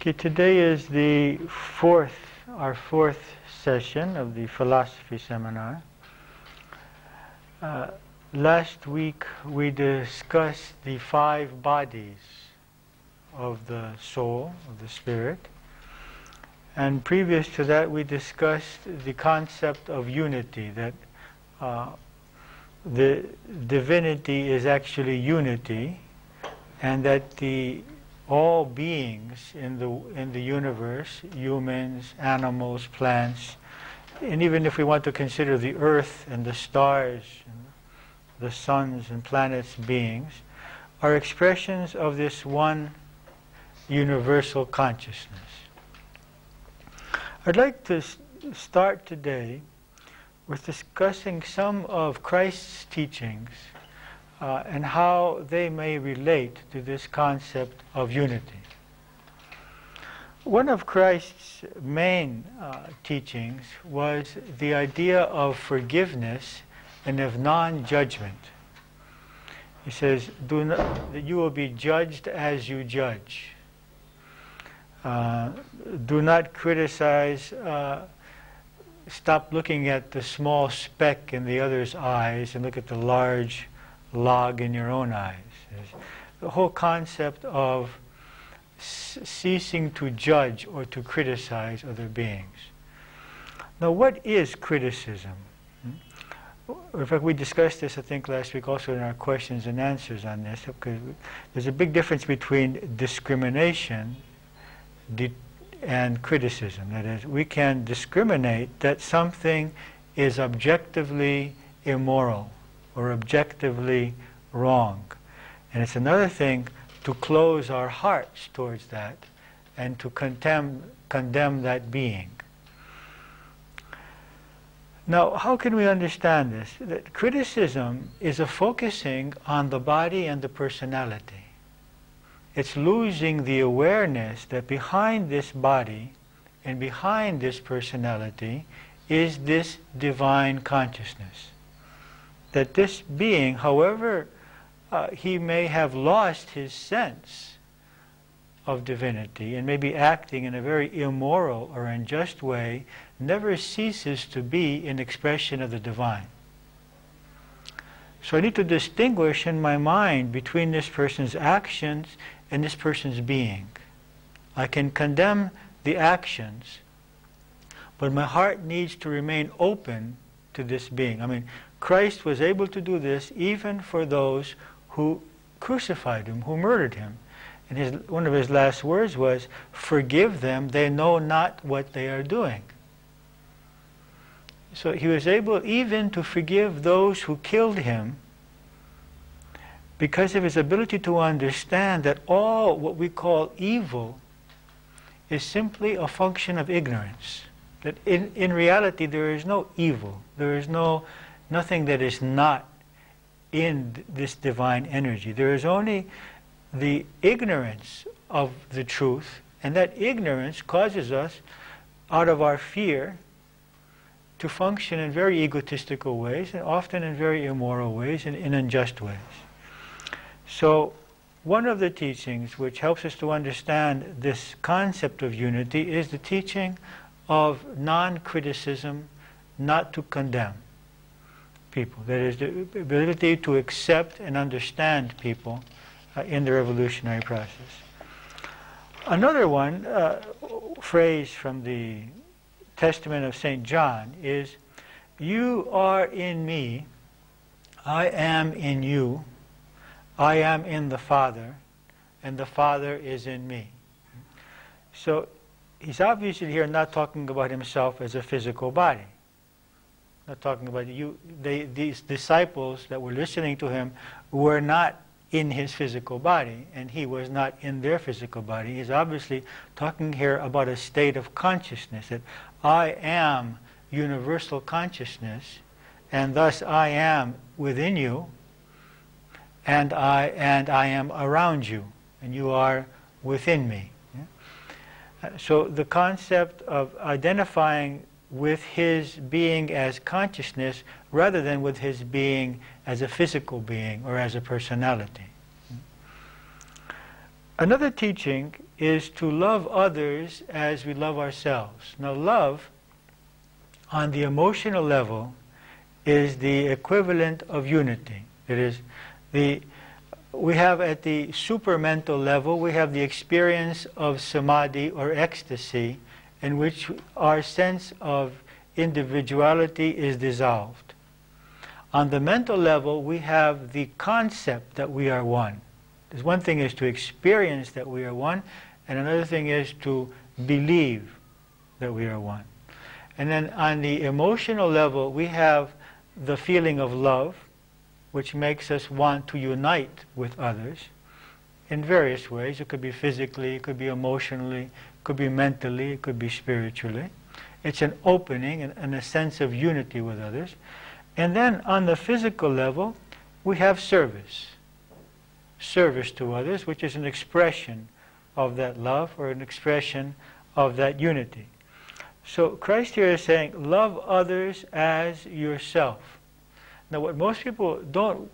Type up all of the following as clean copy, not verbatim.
Okay, today is our fourth session of the philosophy seminar. Last week we discussed the 5 bodies of the soul, of the spirit. And previous to that we discussed the concept of unity, that the divinity is actually unity, and that all beings in the universe, humans, animals, plants, and even if we want to consider the earth and the stars, and the suns and planets beings, are expressions of this one universal consciousness. I'd like to start today with discussing some of Christ's teachings and how they may relate to this concept of unity. One of Christ's main teachings was the idea of forgiveness and of non-judgment. He says, that you will be judged as you judge. Do not criticize. Stop looking at the small speck in the other's eyes and look at the large log in your own eyes. The whole concept of ceasing to judge or to criticize other beings. Now, what is criticism? In fact, we discussed this, I think, last week also in our questions and answers on this, because there's a big difference between discrimination and criticism. That is, we can discriminate that something is objectively immoral or objectively wrong. And it's another thing to close our hearts towards that and to condemn that being. Now, how can we understand this? That criticism is a focusing on the body and the personality. It's losing the awareness that behind this body and behind this personality is this divine consciousness. That this being, however he may have lost his sense of divinity and may be acting in a very immoral or unjust way, never ceases to be an expression of the divine. So I need to distinguish in my mind between this person's actions and this person's being. I can condemn the actions, but my heart needs to remain open to this being. I mean, Christ was able to do this even for those who crucified him, who murdered him. And one of his last words was, "Forgive them, they know not what they are doing." So he was able even to forgive those who killed him because of his ability to understand that all what we call evil is simply a function of ignorance. That in reality there is no evil. There is nothing that is not in this divine energy. There is only the ignorance of the truth, and that ignorance causes us, out of our fear, to function in very egotistical ways, and often in very immoral ways and in unjust ways. So one of the teachings which helps us to understand this concept of unity is the teaching of non-criticism, not to condemn people. That is, the ability to accept and understand people in the evolutionary process. Another one, phrase from the Testament of St. John is, "You are in me, I am in you, I am in the Father, and the Father is in me." So he's obviously here not talking about himself as a physical body. not talking about you. These disciples that were listening to him were not in his physical body, and he was not in their physical body. He's obviously talking here about a state of consciousness, that I am universal consciousness, and thus I am within you, and I am around you, and you are within me. Yeah? So the concept of identifying with his being as consciousness rather than with his being as a physical being or as a personality. Another teaching is to love others as we love ourselves. Now, love on the emotional level is the equivalent of unity. It is we have at the supramental level, we have the experience of samadhi or ecstasy, in which our sense of individuality is dissolved. On the mental level, we have the concept that we are one. There's one thing is to experience that we are one, and another thing is to believe that we are one. And then on the emotional level, we have the feeling of love, which makes us want to unite with others in various ways. It could be physically, it could be emotionally, it could be mentally, it could be spiritually. It's an opening and a sense of unity with others. And then on the physical level, we have service. Service to others, which is an expression of that love or an expression of that unity. So Christ here is saying, love others as yourself. Now what most people don't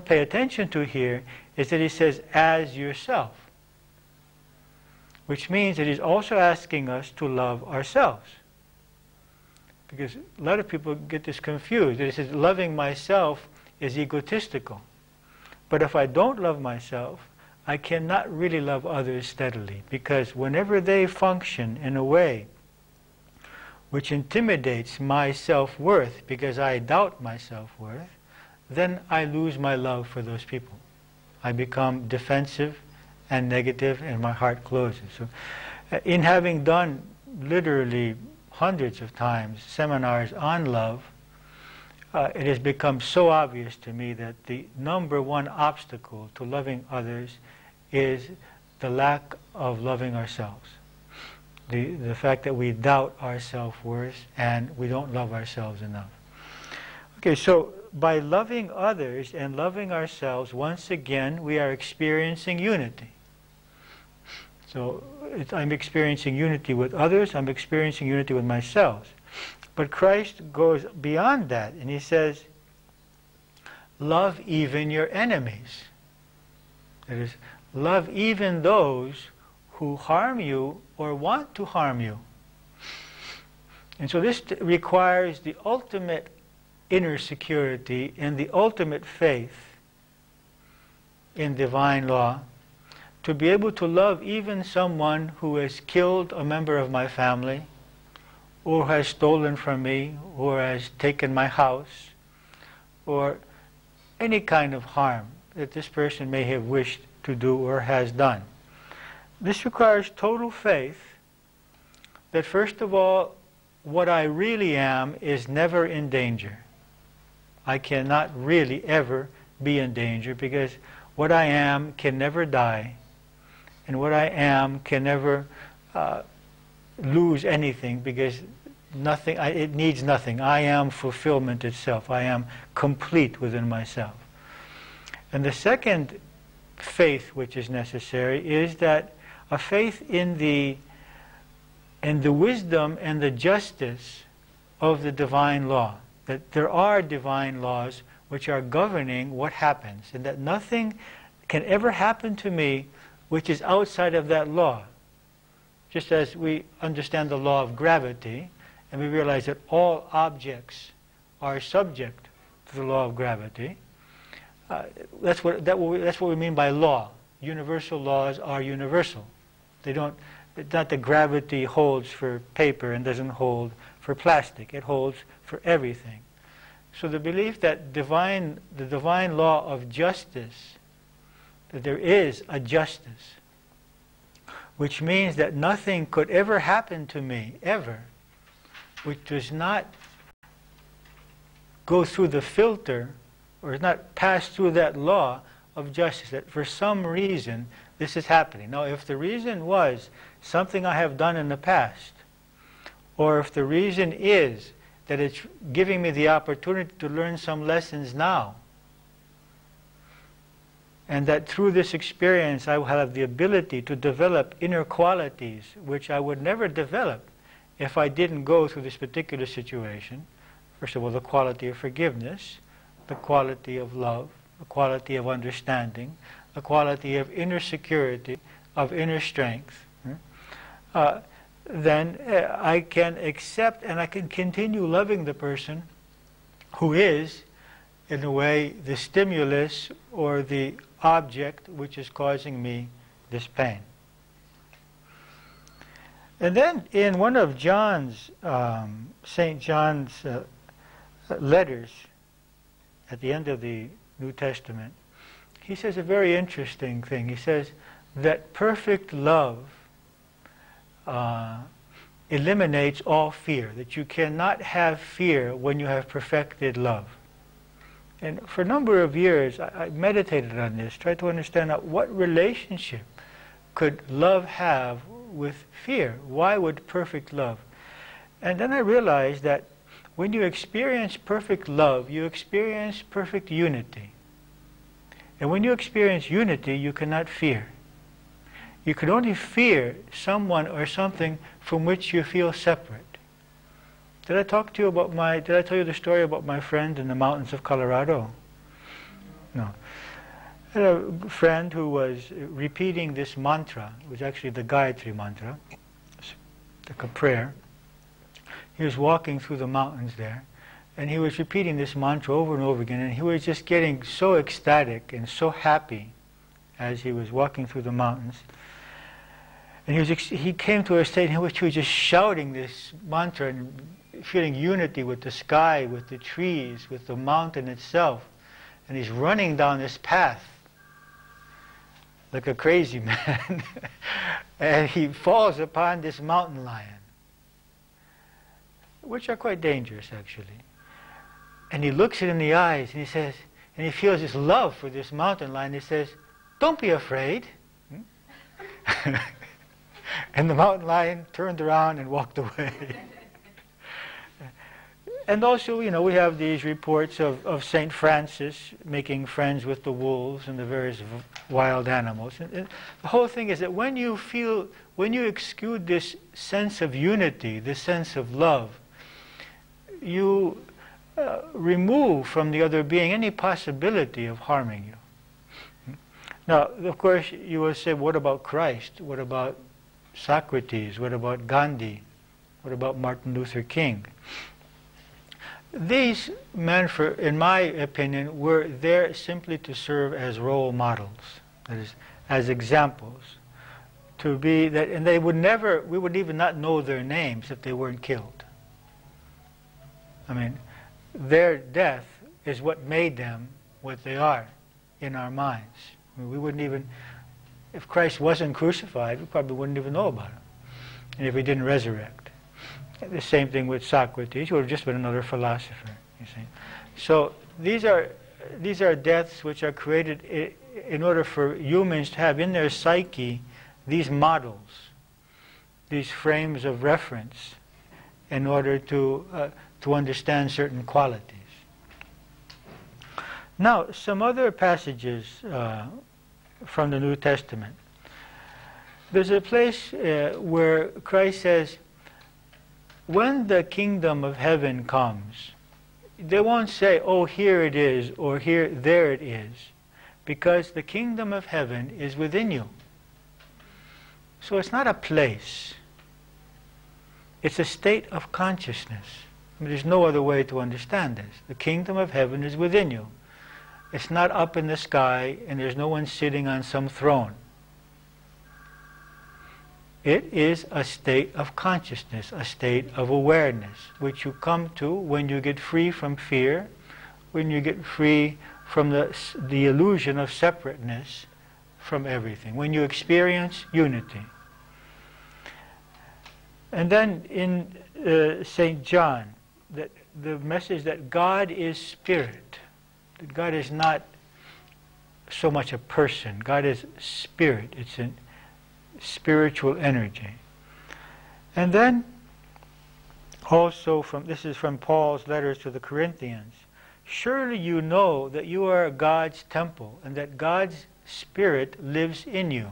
pay attention to here is that he says, as yourself. Which means that he's also asking us to love ourselves. Because a lot of people get this confused. He says, loving myself is egotistical. But if I don't love myself, I cannot really love others steadily. Because whenever they function in a way which intimidates my self-worth, because I doubt my self-worth, then I lose my love for those people. I become defensive and negative, and my heart closes. So, in having done literally hundreds of times seminars on love, it has become so obvious to me that the number one obstacle to loving others is the lack of loving ourselves. The fact that we doubt our self-worth and we don't love ourselves enough. Okay, so by loving others and loving ourselves, once again, we are experiencing unity. So I'm experiencing unity with others, I'm experiencing unity with myself. But Christ goes beyond that, and he says, love even your enemies. That is, love even those who harm you or want to harm you. And so this requires the ultimate inner security and the ultimate faith in divine law to be able to love even someone who has killed a member of my family, or has stolen from me, or has taken my house, or any kind of harm that this person may have wished to do or has done. This requires total faith that, first of all, what I really am is never in danger. I cannot really ever be in danger, because what I am can never die, and what I am can never lose anything, because nothing. It needs nothing. I am fulfillment itself. I am complete within myself. And the second faith which is necessary is that a faith in the wisdom and the justice of the divine law. That there are divine laws which are governing what happens, and that nothing can ever happen to me which is outside of that law. Just as we understand the law of gravity, and we realize that all objects are subject to the law of gravity, that's what we mean by law. Universal laws are universal. They don't. It's not that gravity holds for paper and doesn't hold for plastic. It holds for everything. So the belief that the divine law of justice, that there is a justice, which means that nothing could ever happen to me, ever, which does not go through the filter, or has not passed through that law of justice, that for some reason this is happening. Now, if the reason was something I have done in the past, or if the reason is that it's giving me the opportunity to learn some lessons now, and that through this experience I will have the ability to develop inner qualities which I would never develop if I didn't go through this particular situation. First of all, the quality of forgiveness, the quality of love, the quality of understanding, the quality of inner security, of inner strength, then I can accept and I can continue loving the person who is, in a way, the stimulus or the object which is causing me this pain. And then in one of John's, St. John's letters at the end of the New Testament, he says a very interesting thing. He says that perfect love eliminates all fear, that you cannot have fear when you have perfected love. And for a number of years, I meditated on this, tried to understand what relationship could love have with fear. Why would perfect love? And then I realized that when you experience perfect love, you experience perfect unity. And when you experience unity, you cannot fear. You can only fear someone or something from which you feel separate. Did I talk to you about did I tell you the story about my friend in the mountains of Colorado? No. I had a friend who was repeating this mantra. It was actually the Gayatri mantra, like a prayer. He was walking through the mountains there, and he was repeating this mantra over and over again, and he was just getting so ecstatic and so happy as he was walking through the mountains. And he came to a state in which he was just shouting this mantra and feeling unity with the sky, with the trees, with the mountain itself. And he's running down this path like a crazy man. And he falls upon this mountain lion, which are quite dangerous, actually. And he looks it in the eyes, and he says, and he feels this love for this mountain lion. He says, "Don't be afraid." And the mountain lion turned around and walked away. And also, you know, we have these reports of St. Francis making friends with the wolves and the various wild animals. And the whole thing is that when you exude this sense of unity, this sense of love, you remove from the other being any possibility of harming you. Now, of course, you will say, what about Christ? What about Socrates? What about Gandhi? What about Martin Luther King? These men, in my opinion, were there simply to serve as role models, that is, as examples, to be that, and they would never, we would even not know their names if they weren't killed. I mean, their death is what made them what they are in our minds. I mean, we wouldn't even, if Christ wasn't crucified, we probably wouldn't even know about him, and if he didn't resurrect. The same thing with Socrates, who would have just been another philosopher, you see. So these are deaths which are created in order for humans to have in their psyche these models, these frames of reference, in order to understand certain qualities. Now, some other passages from the New Testament. There's a place where Christ says, when the kingdom of heaven comes, they won't say, oh, here it is, or here, there it is, because the kingdom of heaven is within you. So it's not a place. It's a state of consciousness. I mean, there's no other way to understand this. The kingdom of heaven is within you. It's not up in the sky, and there's no one sitting on some throne. It is a state of consciousness, a state of awareness, which you come to when you get free from fear, when you get free from the illusion of separateness from everything, when you experience unity. And then in St. John, that the message that God is spirit, that God is not so much a person. God is spirit. It's a spiritual energy. And then also this is from Paul's letters to the Corinthians. Surely you know that you are God's temple and that God's spirit lives in you.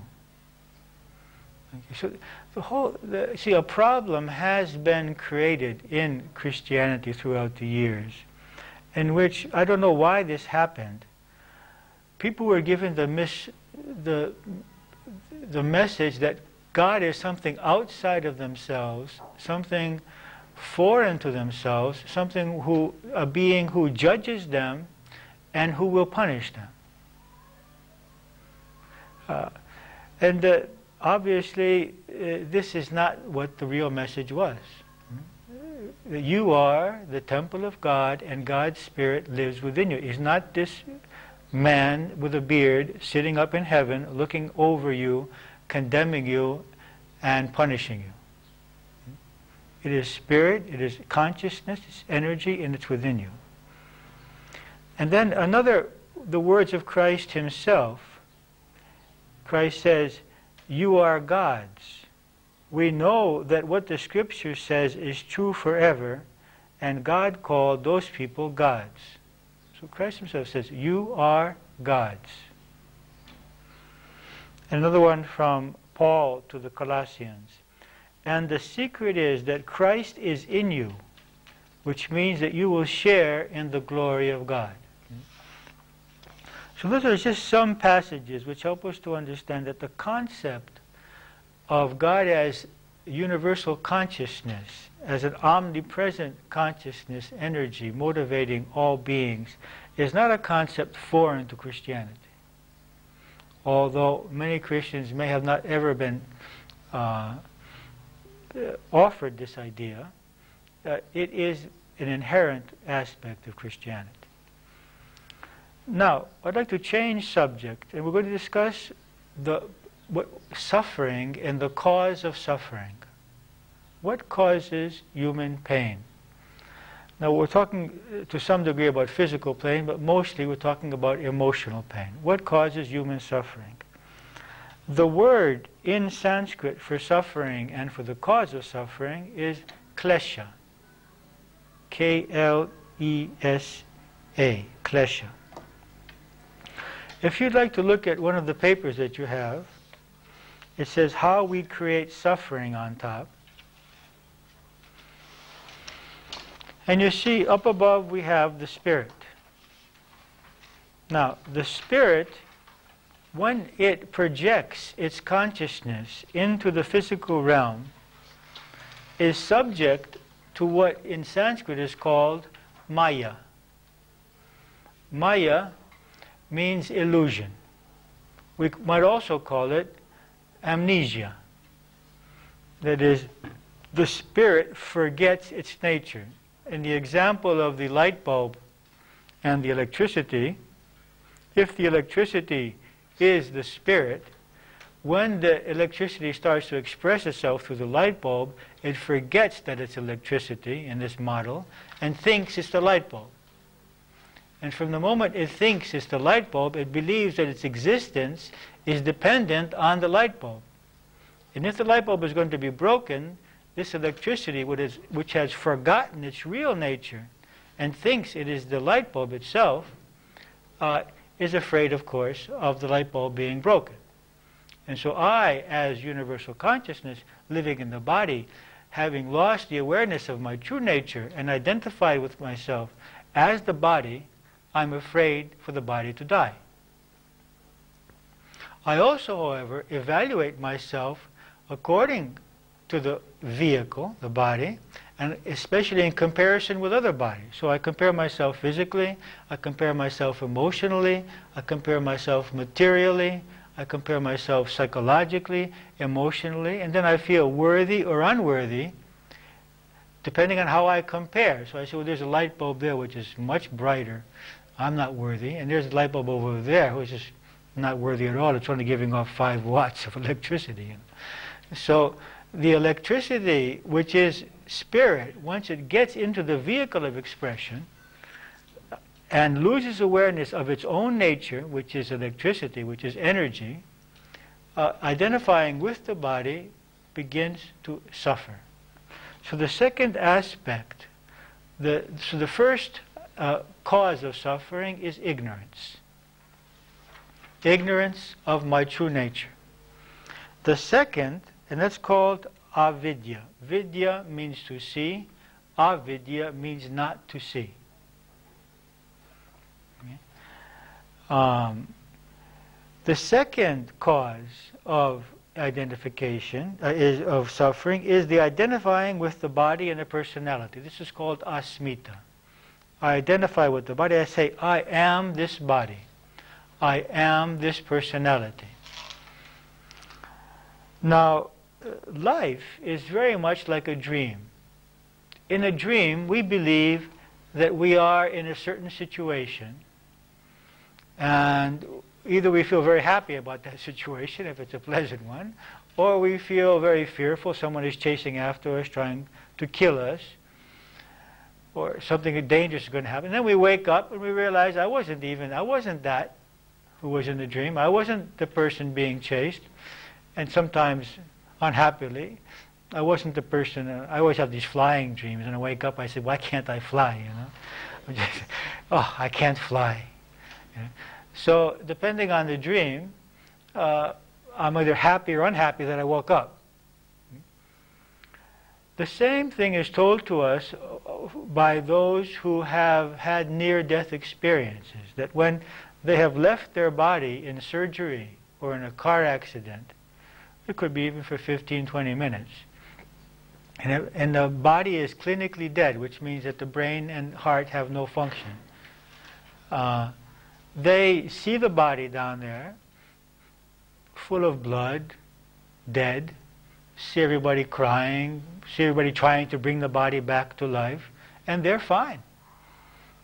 Okay, so a problem has been created in Christianity throughout the years, in which I don't know why this happened. People were given the message that God is something outside of themselves, something foreign to themselves, a being who judges them and who will punish them. Obviously, this is not what the real message was. You are the temple of God, and God's Spirit lives within you. He's not this man with a beard sitting up in heaven, looking over you, condemning you, and punishing you. It is spirit, it is consciousness, it's energy, and it's within you. And then the words of Christ himself. Christ says, you are God's. We know that what the Scripture says is true forever, and God called those people gods. So Christ himself says, you are God's. Another one from Paul to the Colossians. And the secret is that Christ is in you, which means that you will share in the glory of God. So those are just some passages which help us to understand that the concept of God as universal consciousness, as an omnipresent consciousness energy motivating all beings, is not a concept foreign to Christianity. Although many Christians may have not ever been offered this idea, it is an inherent aspect of Christianity. Now, I'd like to change subject, and we're going to discuss suffering and the cause of suffering. What causes human pain? Now, we're talking to some degree about physical pain, but mostly we're talking about emotional pain. What causes human suffering? The word in Sanskrit for suffering and for the cause of suffering is klesha. K-L-E-S-A, klesha. If you'd like to look at one of the papers that you have, it says how we create suffering on top. And you see up above we have the spirit. Now, the spirit, when it projects its consciousness into the physical realm, is subject to what in Sanskrit is called maya. Maya means illusion. We might also call it amnesia. That is, the spirit forgets its nature. In the example of the light bulb and the electricity, if the electricity is the spirit, when the electricity starts to express itself through the light bulb, it forgets that it's electricity in this model and thinks it's the light bulb. And from the moment it thinks it's the light bulb, it believes that its existence is dependent on the light bulb. And if the light bulb is going to be broken, this electricity, which has forgotten its real nature and thinks it is the light bulb itself, is afraid, of course, of the light bulb being broken. And so I, as universal consciousness, living in the body, having lost the awareness of my true nature and identified with myself as the body, I'm afraid for the body to die. I also, however, evaluate myself according to the vehicle, the body, and especially in comparison with other bodies. So I compare myself physically, I compare myself emotionally, I compare myself materially, I compare myself psychologically, emotionally, and then I feel worthy or unworthy depending on how I compare. So I say, well, there's a light bulb there which is much brighter. I'm not worthy. And there's a light bulb over there which is not worthy at all. It's only giving off 5 watts of electricity. So the electricity, which is spirit, once it gets into the vehicle of expression and loses awareness of its own nature, which is electricity, which is energy, identifying with the body begins to suffer. So the second aspect, so the first cause of suffering is ignorance. Ignorance of my true nature. The second, and that's called avidya. Vidya means to see. Avidya means not to see. Okay. The second cause of identification, of suffering, is the identifying with the body and the personality. This is called asmita. I identify with the body. I say, I am this body. I am this personality. Now, life is very much like a dream. In a dream, we believe that we are in a certain situation, and either we feel very happy about that situation, if it's a pleasant one, or we feel very fearful, someone is chasing after us, trying to kill us, or something dangerous is going to happen. And then we wake up and we realize I wasn't that who was in the dream. I wasn't the person being chased. And sometimes, unhappily, I wasn't the person. I always have these flying dreams, and I wake up, I say, why can't I fly, you know? Oh, I can't fly. You know? So, depending on the dream, I'm either happy or unhappy that I woke up. The same thing is told to us by those who have had near-death experiences, that when they have left their body in surgery or in a car accident, it could be even for 15, 20 minutes, and the body is clinically dead, which means that the brain and heart have no function. They see the body down there, full of blood, dead, see everybody crying, see everybody trying to bring the body back to life, and they're fine.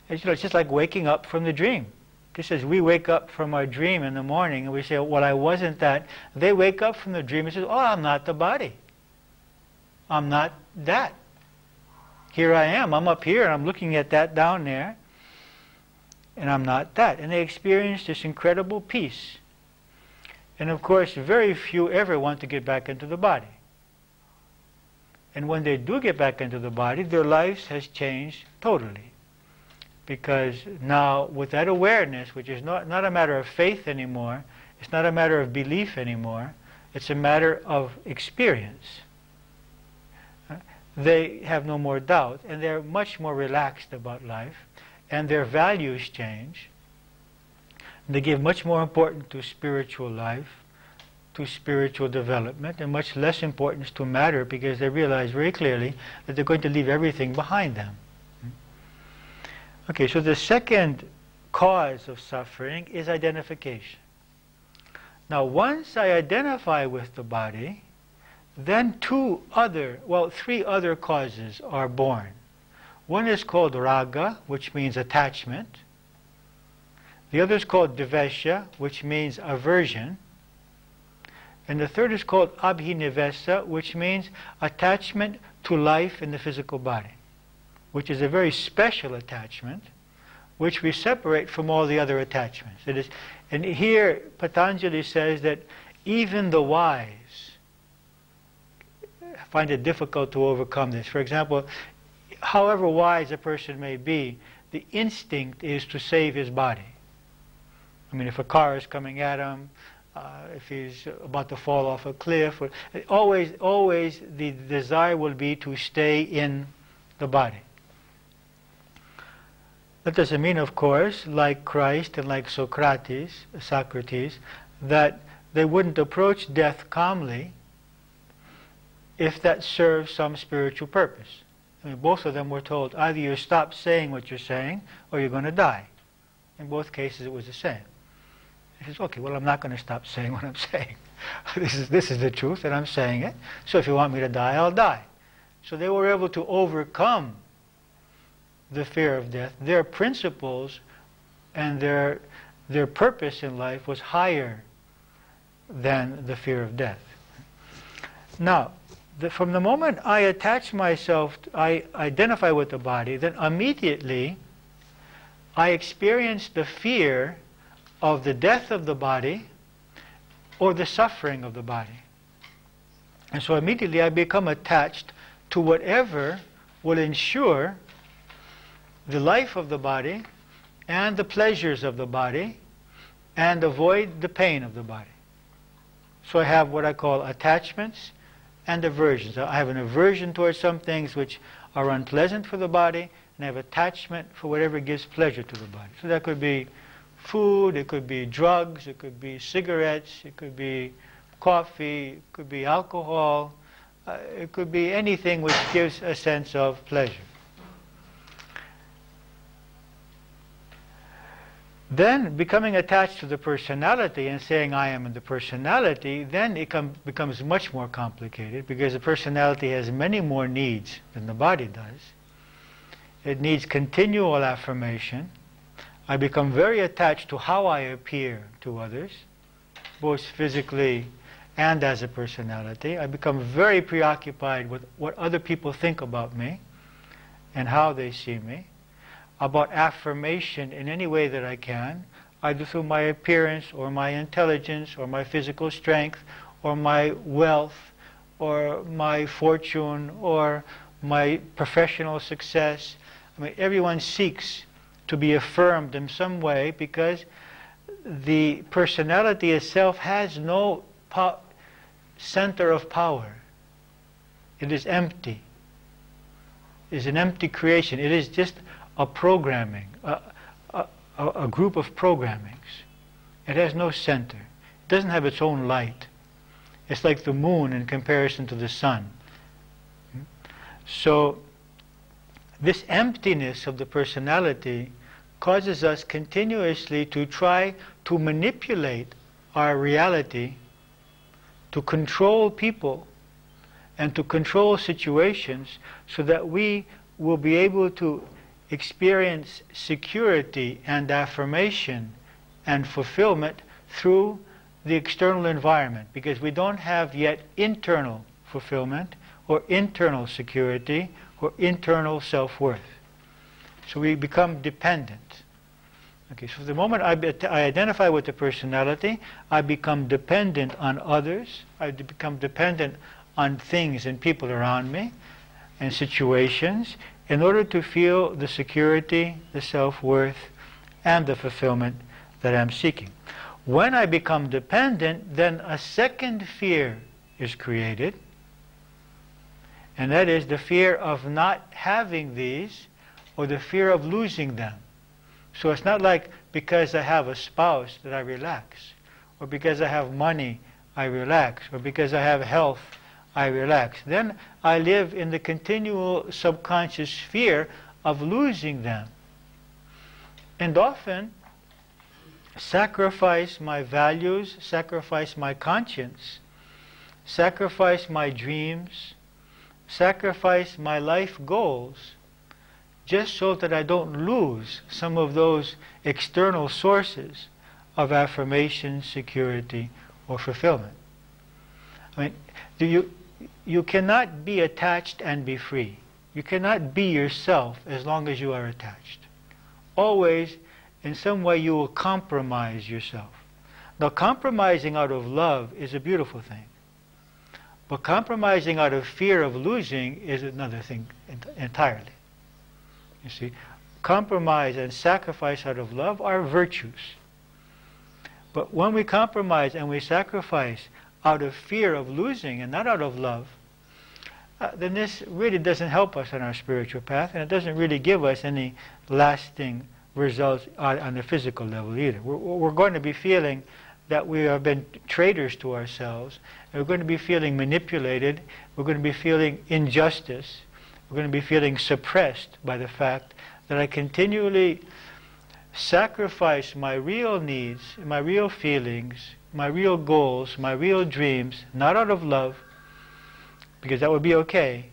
It's just like waking up from the dream. Just as we wake up from our dream in the morning and we say, well, I wasn't that. They wake up from the dream and say, oh, I'm not the body. I'm not that. Here I am. I'm up here and I'm looking at that down there. And I'm not that. And they experience this incredible peace. And of course, very few ever want to get back into the body. And when they do get back into the body, their lives has changed totally. Because now, with that awareness, which is not a matter of faith anymore, it's not a matter of belief anymore, it's a matter of experience. They have no more doubt, and they're much more relaxed about life, and their values change. They give much more importance to spiritual life, to spiritual development, and much less importance to matter, because they realize very clearly that they're going to leave everything behind them. Okay, so the second cause of suffering is identification. Now, once I identify with the body, then three other causes are born. One is called raga, which means attachment. The other is called dvesha, which means aversion. And the third is called abhinivesa, which means attachment to life in the physical body, which is a very special attachment, which we separate from all the other attachments. It is, and here Patanjali says that even the wise find it difficult to overcome this. For example, however wise a person may be, the instinct is to save his body. I mean, if a car is coming at him, if he's about to fall off a cliff, always the desire will be to stay in the body. That doesn't mean, of course, like Christ and like Socrates, that they wouldn't approach death calmly if that serves some spiritual purpose. I mean, both of them were told, either you stop saying what you're saying, or you're going to die. In both cases, it was the same. He says, okay, well, I'm not going to stop saying what I'm saying. This is the truth, and I'm saying it. So if you want me to die, I'll die. So they were able to overcome the fear of death. Their principles and their purpose in life was higher than the fear of death. Now, from the moment I attach myself, I identify with the body, then immediately I experience the fear of the death of the body or the suffering of the body. And so immediately I become attached to whatever will ensure the life of the body and the pleasures of the body and avoid the pain of the body. So I have what I call attachments and aversions. I have an aversion towards some things which are unpleasant for the body, and I have attachment for whatever gives pleasure to the body. So that could be food, it could be drugs, it could be cigarettes, it could be coffee, it could be alcohol, it could be anything which gives a sense of pleasure. Then, becoming attached to the personality and saying I am in the personality, then it becomes much more complicated, because the personality has many more needs than the body does. It needs continual affirmation. I become very attached to how I appear to others, both physically and as a personality. I become very preoccupied with what other people think about me and how they see me, about affirmation in any way that I can, either through my appearance or my intelligence or my physical strength or my wealth or my fortune or my professional success. I mean, everyone seeks to be affirmed in some way, because the personality itself has no center of power. It is empty. It is an empty creation. It is just a programming, a group of programmings. It has no center. It doesn't have its own light. It's like the moon in comparison to the sun. So this emptiness of the personality causes us continuously to try to manipulate our reality, to control people and to control situations, so that we will be able to experience security and affirmation and fulfillment through the external environment, because we don't have yet internal fulfillment or internal security or internal self-worth. So we become dependent. Okay, so the moment I identify with the personality, I become dependent on others, I become dependent on things and people around me and situations, in order to feel the security, the self-worth, and the fulfillment that I'm seeking. When I become dependent, then a second fear is created, and that is the fear of not having these, or the fear of losing them. So it's not like because I have a spouse that I relax, or because I have money I relax, or because I have health I relax. Then I live in the continual subconscious fear of losing them, and often sacrifice my values, sacrifice my conscience, sacrifice my dreams, sacrifice my life goals, just so that I don't lose some of those external sources of affirmation, security, or fulfillment. I mean, you cannot be attached and be free. You cannot be yourself as long as you are attached. Always, in some way, you will compromise yourself. Now, compromising out of love is a beautiful thing. But compromising out of fear of losing is another thing entirely. You see, compromise and sacrifice out of love are virtues. But when we compromise and we sacrifice out of fear of losing and not out of love, then this really doesn't help us on our spiritual path, and it doesn't really give us any lasting results on the physical level either. We're going to be feeling that we have been traitors to ourselves, and we're going to be feeling manipulated, we're going to be feeling injustice, we're going to be feeling suppressed by the fact that I continually sacrifice my real needs, my real feelings, my real goals, my real dreams, not out of love, because that would be okay,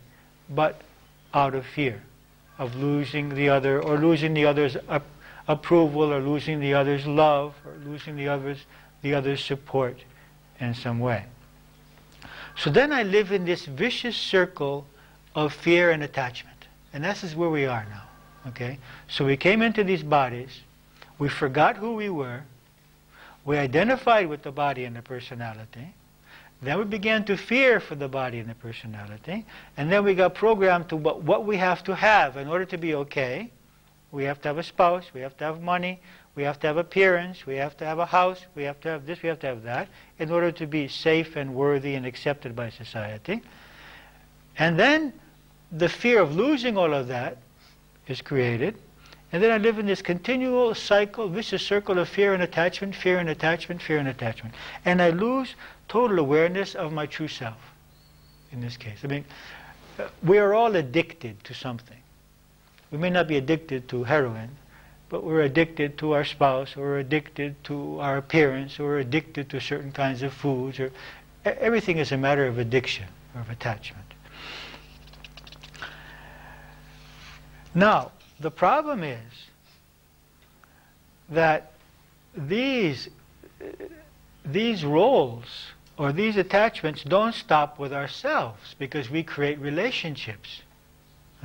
but out of fear of losing the other, or losing the other's approval, or losing the other's love, or losing the other's support in some way. So then I live in this vicious circle of fear and attachment. And this is where we are now. Okay? So we came into these bodies, we forgot who we were, we identified with the body and the personality, then we began to fear for the body and the personality, and then we got programmed to what we have to have in order to be okay. We have to have a spouse, we have to have money, we have to have appearance, we have to have a house, we have to have this, we have to have that, in order to be safe and worthy and accepted by society. And then the fear of losing all of that is created. And then I live in this continual cycle, vicious circle of fear and attachment, fear and attachment, fear and attachment. And I lose total awareness of my true self, in this case. I mean, we are all addicted to something. We may not be addicted to heroin, but we're addicted to our spouse, or we're addicted to our appearance, or we're addicted to certain kinds of foods. Or everything is a matter of addiction, or of attachment. Now, the problem is that these roles or these attachments don't stop with ourselves, because we create relationships.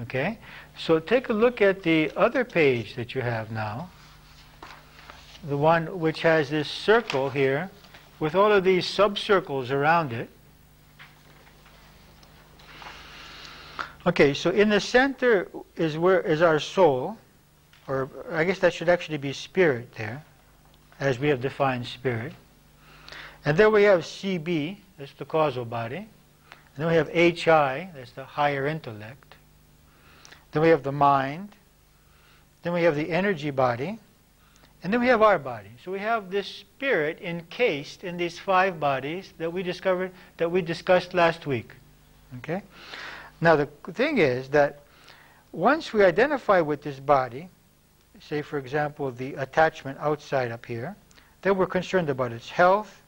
Okay? So take a look at the other page that you have now, the one which has this circle here with all of these subcircles around it. Okay, so in the center is our soul, or I guess that should actually be spirit there, as we have defined spirit. And then we have CB, that's the causal body. And then we have HI, that's the higher intellect. Then we have the mind. Then we have the energy body. And then we have our body. So we have this spirit encased in these 5 bodies that we discussed last week. Okay? Now the thing is that once we identify with this body, say for example the attachment outside up here, then we're concerned about its health,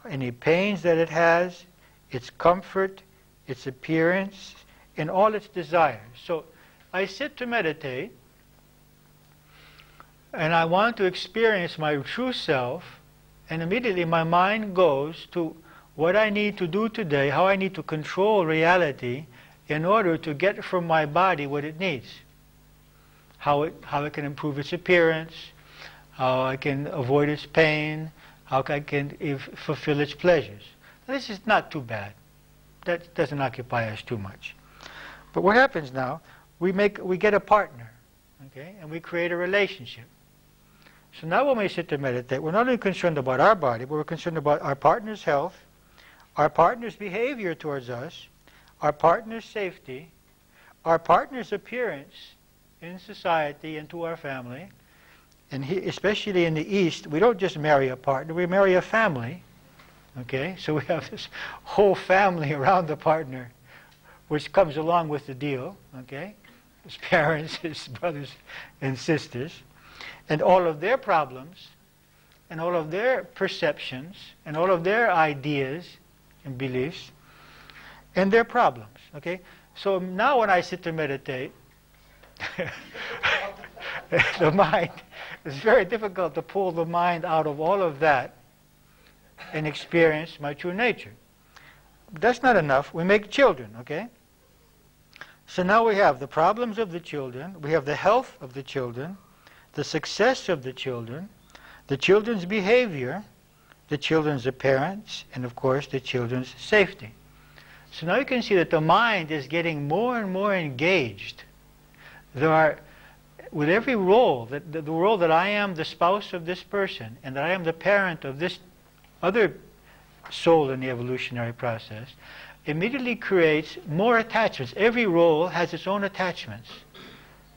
any pains that it has, its comfort, its appearance, and all its desires. So I sit to meditate, and I want to experience my true self, and immediately my mind goes to what I need to do today, how I need to control reality in order to get from my body what it needs. How it can improve its appearance, how I can avoid its pain, how I can fulfill its pleasures. This is not too bad. That doesn't occupy us too much. But what happens now, we get a partner, okay, and we create a relationship. So now when we sit to meditate, we're not only concerned about our body, but we're concerned about our partner's health, our partner's behavior towards us, our partner's safety, our partner's appearance in society and to our family. And especially in the East, we don't just marry a partner, we marry a family. Okay? So we have this whole family around the partner, which comes along with the deal. Okay? His parents, his brothers and sisters, and all of their problems, and all of their perceptions, and all of their ideas and beliefs, and their problems. Okay? So now when I sit to meditate, the mind, it's very difficult to pull the mind out of all of that and experience my true nature. But that's not enough. We make children, okay? So now we have the problems of the children, we have the health of the children, the success of the children's behavior, the children's appearance, and of course the children's safety. So now you can see that the mind is getting more and more engaged. There are, with every role, the role that I am the spouse of this person, and that I am the parent of this other soul in the evolutionary process, immediately creates more attachments. Every role has its own attachments.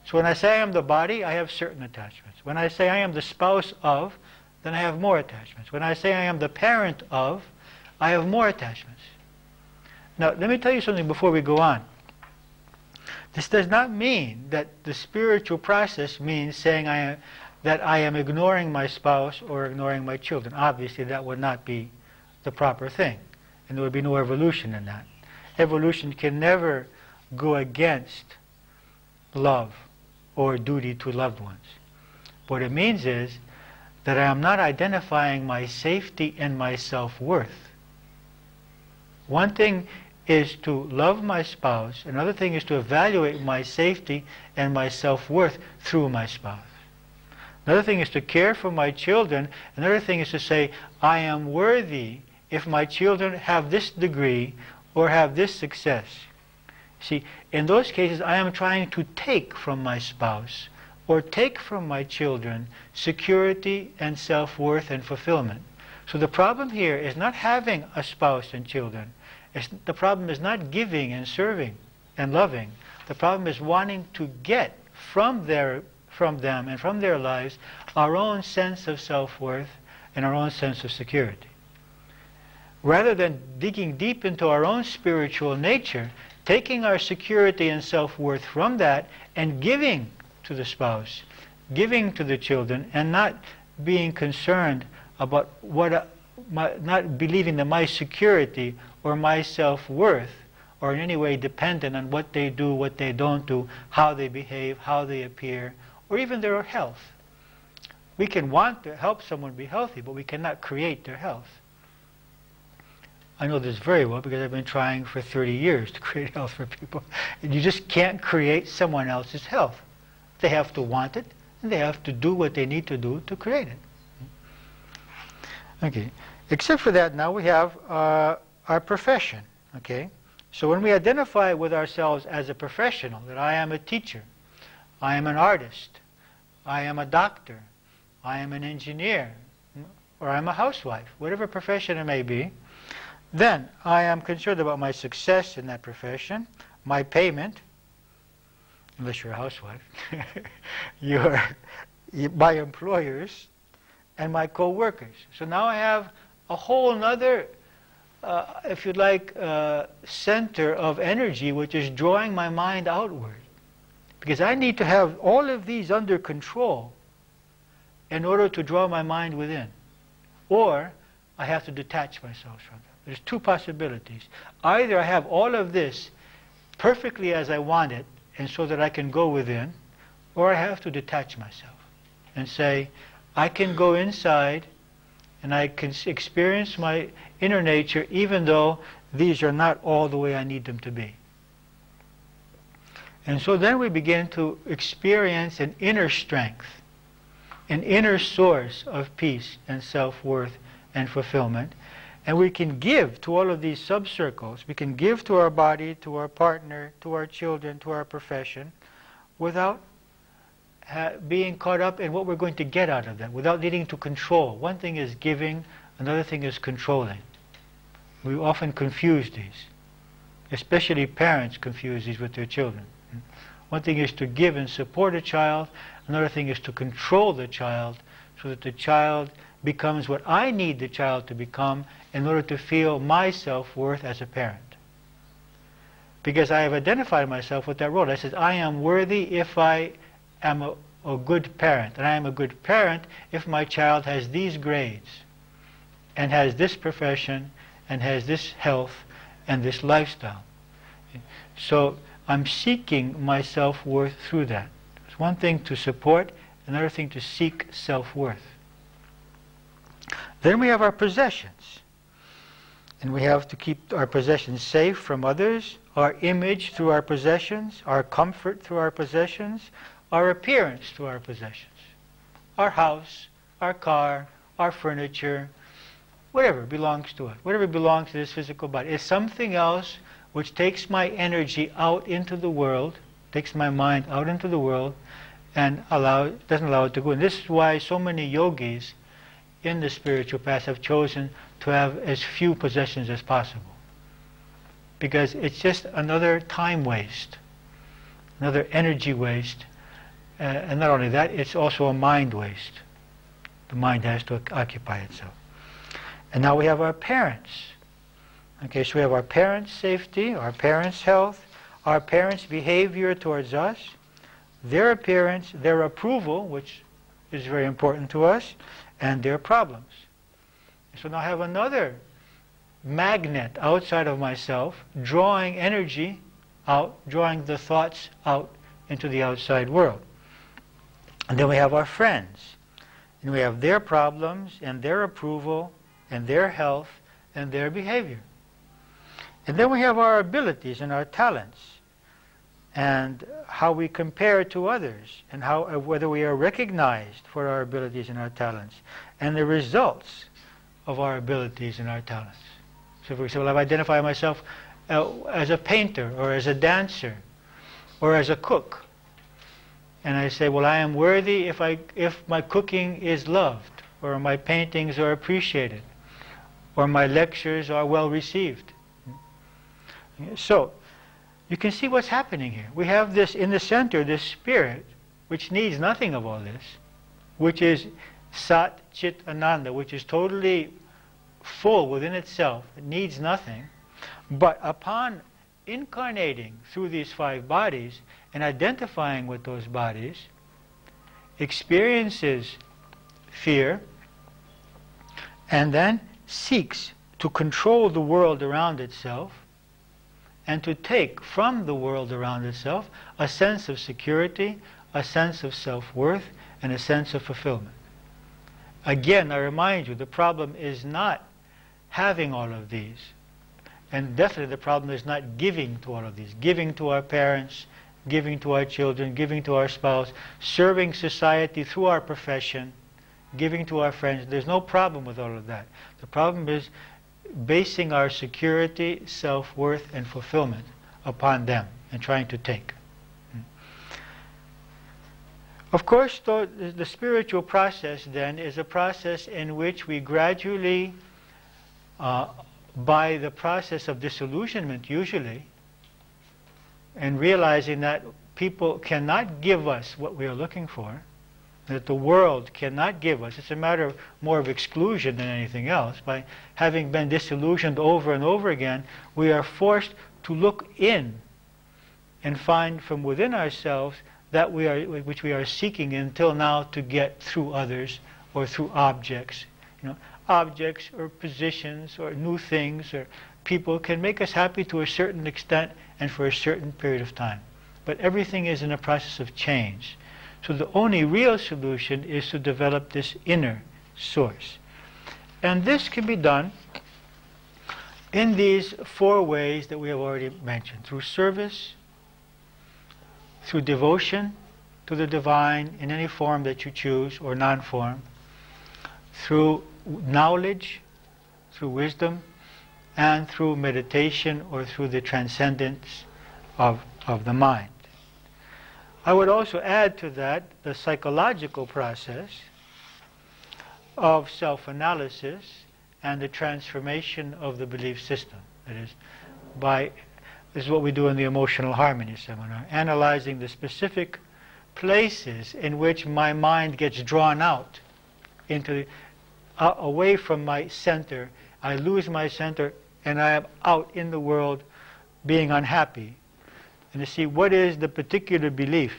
So when I say I am the body, I have certain attachments. When I say I am the spouse of, then I have more attachments. When I say I am the parent of, I have more attachments. Now, let me tell you something before we go on. This does not mean that the spiritual process means saying that I am ignoring my spouse or ignoring my children. Obviously, that would not be the proper thing, and there would be no evolution in that. Evolution can never go against love or duty to loved ones. What it means is that I am not identifying my safety and my self-worth One thing is to love my spouse. Another thing is to evaluate my safety and my self-worth through my spouse. Another thing is to care for my children. Another thing is to say, I am worthy if my children have this degree or have this success. See, in those cases, I am trying to take from my spouse or take from my children security and self-worth and fulfillment. So the problem here is not having a spouse and children. The problem is not giving and serving and loving. The problem is wanting to get from them and from their lives our own sense of self-worth and our own sense of security. Rather than digging deep into our own spiritual nature, taking our security and self-worth from that and giving to the spouse, giving to the children, and not being concerned about not believing that my security or my self-worth are in any way dependent on what they do, what they don't do, how they behave, how they appear, or even their health. We can want to help someone be healthy, but we cannot create their health. I know this very well because I've been trying for 30 years to create health for people. And you just can't create someone else's health. They have to want it, and they have to do what they need to do to create it. Okay. Except for that, now we have our profession. Okay. So when we identify with ourselves as a professional, that I am a teacher, I am an artist, I am a doctor, I am an engineer, or I'm a housewife, whatever profession it may be, then I am concerned about my success in that profession, my payment, unless you're a housewife, my employers, and my co-workers. So now I have a whole other, if you like, center of energy which is drawing my mind outward. Because I need to have all of these under control in order to draw my mind within. Or I have to detach myself from them. There's two possibilities. Either I have all of this perfectly as I want it, and so that I can go within, or I have to detach myself and say, I can go inside and I can experience my inner nature even though these are not all the way I need them to be. And so then we begin to experience an inner strength, an inner source of peace and self-worth and fulfillment. And we can give to all of these sub-circles. We can give to our body, to our partner, to our children, to our profession, without being caught up in what we're going to get out of them, without needing to control. One thing is giving, another thing is controlling. We often confuse these. Especially parents confuse these with their children. One thing is to give and support a child, another thing is to control the child so that the child becomes what I need the child to become in order to feel my self-worth as a parent. Because I have identified myself with that role. I said, I am worthy if I am a good parent. And I am a good parent if my child has these grades and has this profession and has this health and this lifestyle. So I'm seeking my self-worth through that. It's one thing to support, another thing to seek self-worth. Then we have our possessions. And we have to keep our possessions safe from others, our image through our possessions, our comfort through our possessions, our appearance through our possessions. Our house, our car, our furniture, whatever belongs to us, whatever belongs to this physical body. It's something else which takes my energy out into the world, takes my mind out into the world, and doesn't allow it to go. And this is why so many yogis in the spiritual path have chosen to have as few possessions as possible. Because it's just another time waste, another energy waste, and not only that, it's also a mind waste. The mind has to occupy itself. And now we have our parents. Okay, so we have our parents' safety, our parents' health, our parents' behavior towards us, their appearance, their approval, which is very important to us, and their problems. So now I have another magnet outside of myself, drawing energy out, drawing the thoughts out into the outside world. And then we have our friends. And we have their problems, and their approval, and their health, and their behavior. And then we have our abilities and our talents, and how we compare to others, and how whether we are recognized for our abilities and our talents, and the results of our abilities and our talents. So for example, I identify myself as a painter, or as a dancer, or as a cook. And I say, well, I am worthy if my cooking is loved, or my paintings are appreciated, or my lectures are well received. So, you can see what's happening here. We have this in the center, this spirit, which needs nothing of all this, which is Sat Chit Ananda, which is totally full within itself. It needs nothing. But upon incarnating through these 5 bodies and identifying with those bodies, experiences fear, and then seeks to control the world around itself, and to take from the world around itself a sense of security, a sense of self-worth, and a sense of fulfillment. Again, I remind you, the problem is not having all of these. And definitely the problem is not giving to all of these. Giving to our parents, giving to our children, giving to our spouse, serving society through our profession, giving to our friends. There's no problem with all of that. The problem is basing our security, self-worth, and fulfillment upon them and trying to take. Of course, though, the spiritual process then is a process in which we gradually, by the process of disillusionment usually, and realizing that people cannot give us what we are looking for, that the world cannot give us. It's a matter more of exclusion than anything else. By having been disillusioned over and over again, we are forced to look in and find from within ourselves that which we are seeking until now to get through others or through objects. Objects or positions or new things or people can make us happy to a certain extent and for a certain period of time. But everything is in a process of change. So the only real solution is to develop this inner source. And this can be done in these 4 ways that we have already mentioned. Through service, through devotion to the divine in any form that you choose or non-form, through knowledge, through wisdom, and through meditation or through the transcendence of the mind. I would also add to that the psychological process of self-analysis and the transformation of the belief system. That is, this is what we do in the Emotional Harmony Seminar, analyzing the specific places in which my mind gets drawn out into away from my center. I lose my center and I am out in the world being unhappy. And to see what is the particular belief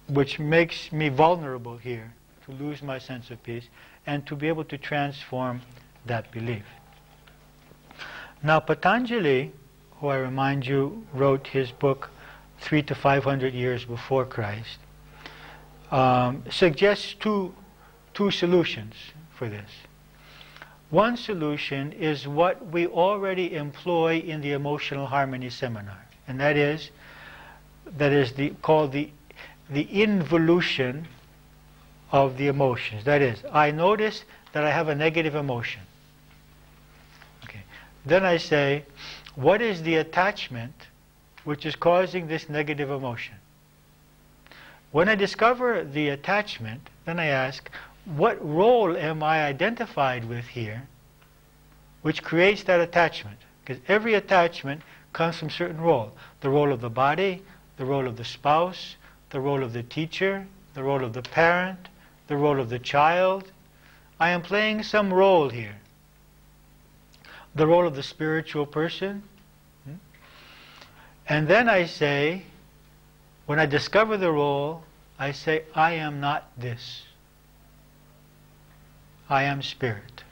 which makes me vulnerable here to lose my sense of peace and to be able to transform that belief. Now Patanjali, who I remind you wrote his book 300 to 500 years before Christ, suggests two solutions for this. One solution is what we already employ in the Emotional Harmony Seminar, and that is called the involution of the emotions. That is, I notice that I have a negative emotion. Okay. Then I say, what is the attachment which is causing this negative emotion? When I discover the attachment, then I ask, what role am I identified with here which creates that attachment? Because every attachment comes from a certain role. The role of the body, the role of the spouse, the role of the teacher, the role of the parent, the role of the child. I am playing some role here. The role of the spiritual person. And then I say, when I discover the role, I say, I am not this. I am spirit.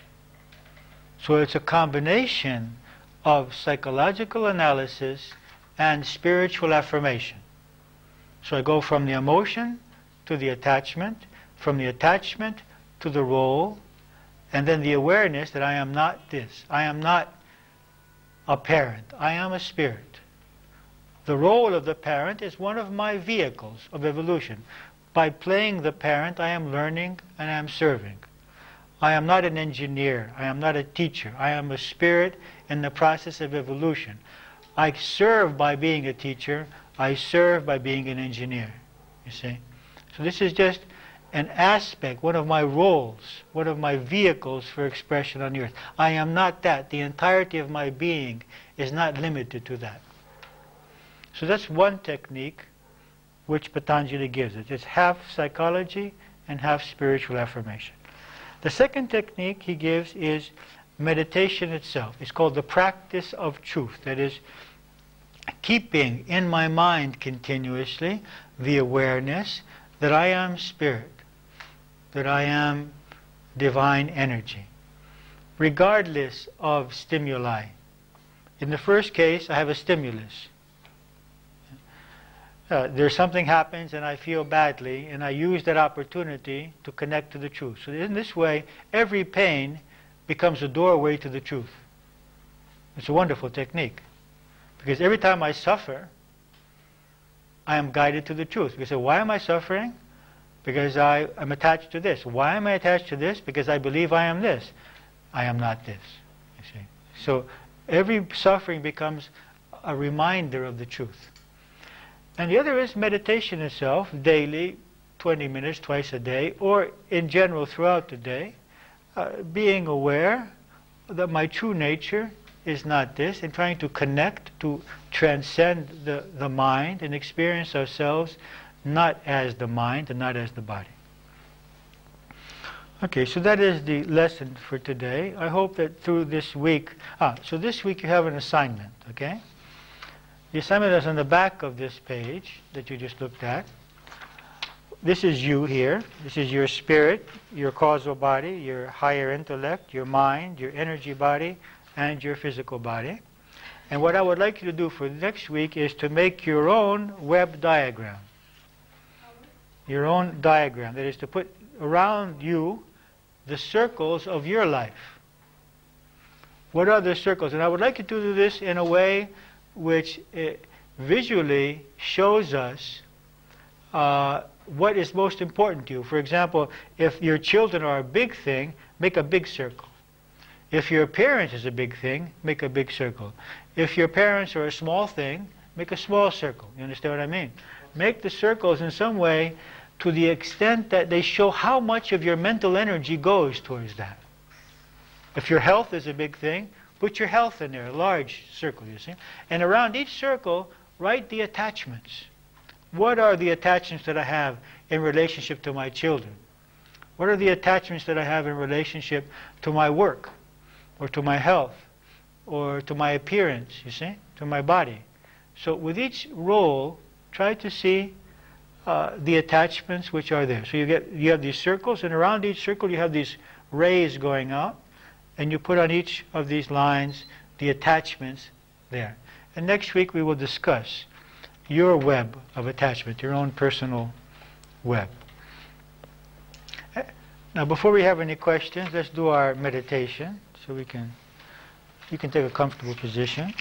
So it's a combination of psychological analysis and spiritual affirmation. So I go from the emotion to the attachment, from the attachment to the role, and then the awareness that I am not this. I am not a parent. I am a spirit. The role of the parent is one of my vehicles of evolution. By playing the parent, I am learning and I am serving. I am not an engineer. I am not a teacher. I am a spirit in the process of evolution. I serve by being a teacher. I serve by being an engineer. You see? So this is just an aspect, one of my roles, one of my vehicles for expression on the earth. I am not that. The entirety of my being is not limited to that. So that's one technique which Patanjali gives us. It's half psychology and half spiritual affirmation. The second technique he gives is meditation itself. It's called the practice of truth. That is, keeping in my mind continuously the awareness that I am spirit, that I am divine energy, regardless of stimuli. In the first case, I have a stimulus. There's something happens and I feel badly, and I use that opportunity to connect to the truth. So in this way, every pain becomes a doorway to the truth. It's a wonderful technique. Because every time I suffer, I am guided to the truth. Because why am I suffering? Because I am attached to this. Why am I attached to this? Because I believe I am this. I am not this. You see. So every suffering becomes a reminder of the truth. And the other is meditation itself, daily, 20 minutes, twice a day, or in general throughout the day, being aware that my true nature is not this, and trying to connect, to transcend the mind and experience ourselves not as the mind and not as the body. Okay, so that is the lesson for today. I hope that through this week, so this week you have an assignment, okay? The assignment is on the back of this page that you just looked at. This is you here. This is your spirit, your causal body, your higher intellect, your mind, your energy body, and your physical body. And what I would like you to do for next week is to make your own web diagram. Your own diagram. That is to put around you the circles of your life. What are the circles? And I would like you to do this in a way which visually shows us what is most important to you. For example, if your children are a big thing, make a big circle. If your appearance is a big thing, make a big circle. If your parents are a small thing, make a small circle. You understand what I mean? Make the circles in some way to the extent that they show how much of your mental energy goes towards that. If your health is a big thing, put your health in there, a large circle, you see. And around each circle, write the attachments. What are the attachments that I have in relationship to my children? What are the attachments that I have in relationship to my work, or to my health, or to my appearance, you see, to my body? So with each role, try to see the attachments which are there. So you have these circles, and around each circle you have these rays going out, and you put on each of these lines the attachments there. And next week we will discuss your web of attachment, your own personal web. Now before we have any questions, let's do our meditation. So you can take a comfortable position.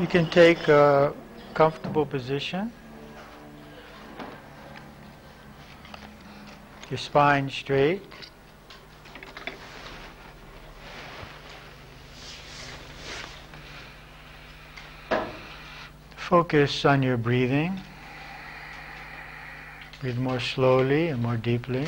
You can take a comfortable position, your spine straight. Focus on your breathing. Breathe more slowly and more deeply.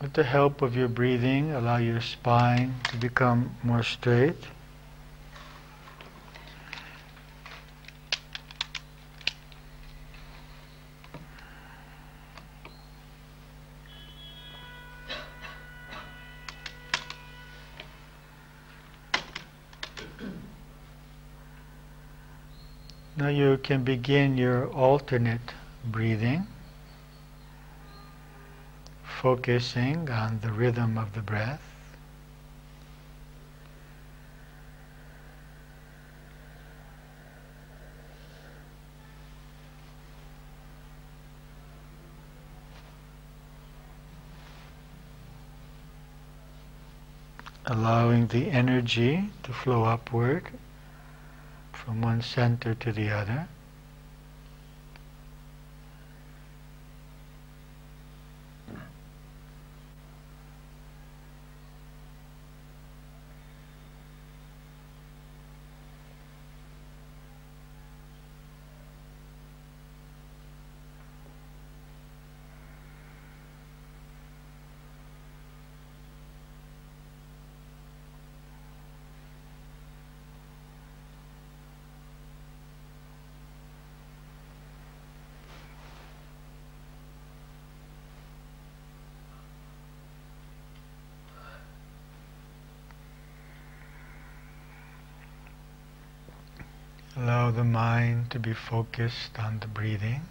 With the help of your breathing, allow your spine to become more straight. Now you can begin your alternate breathing, focusing on the rhythm of the breath. Allowing the energy to flow upward from one center to the other. Allow the mind to be focused on the breathing.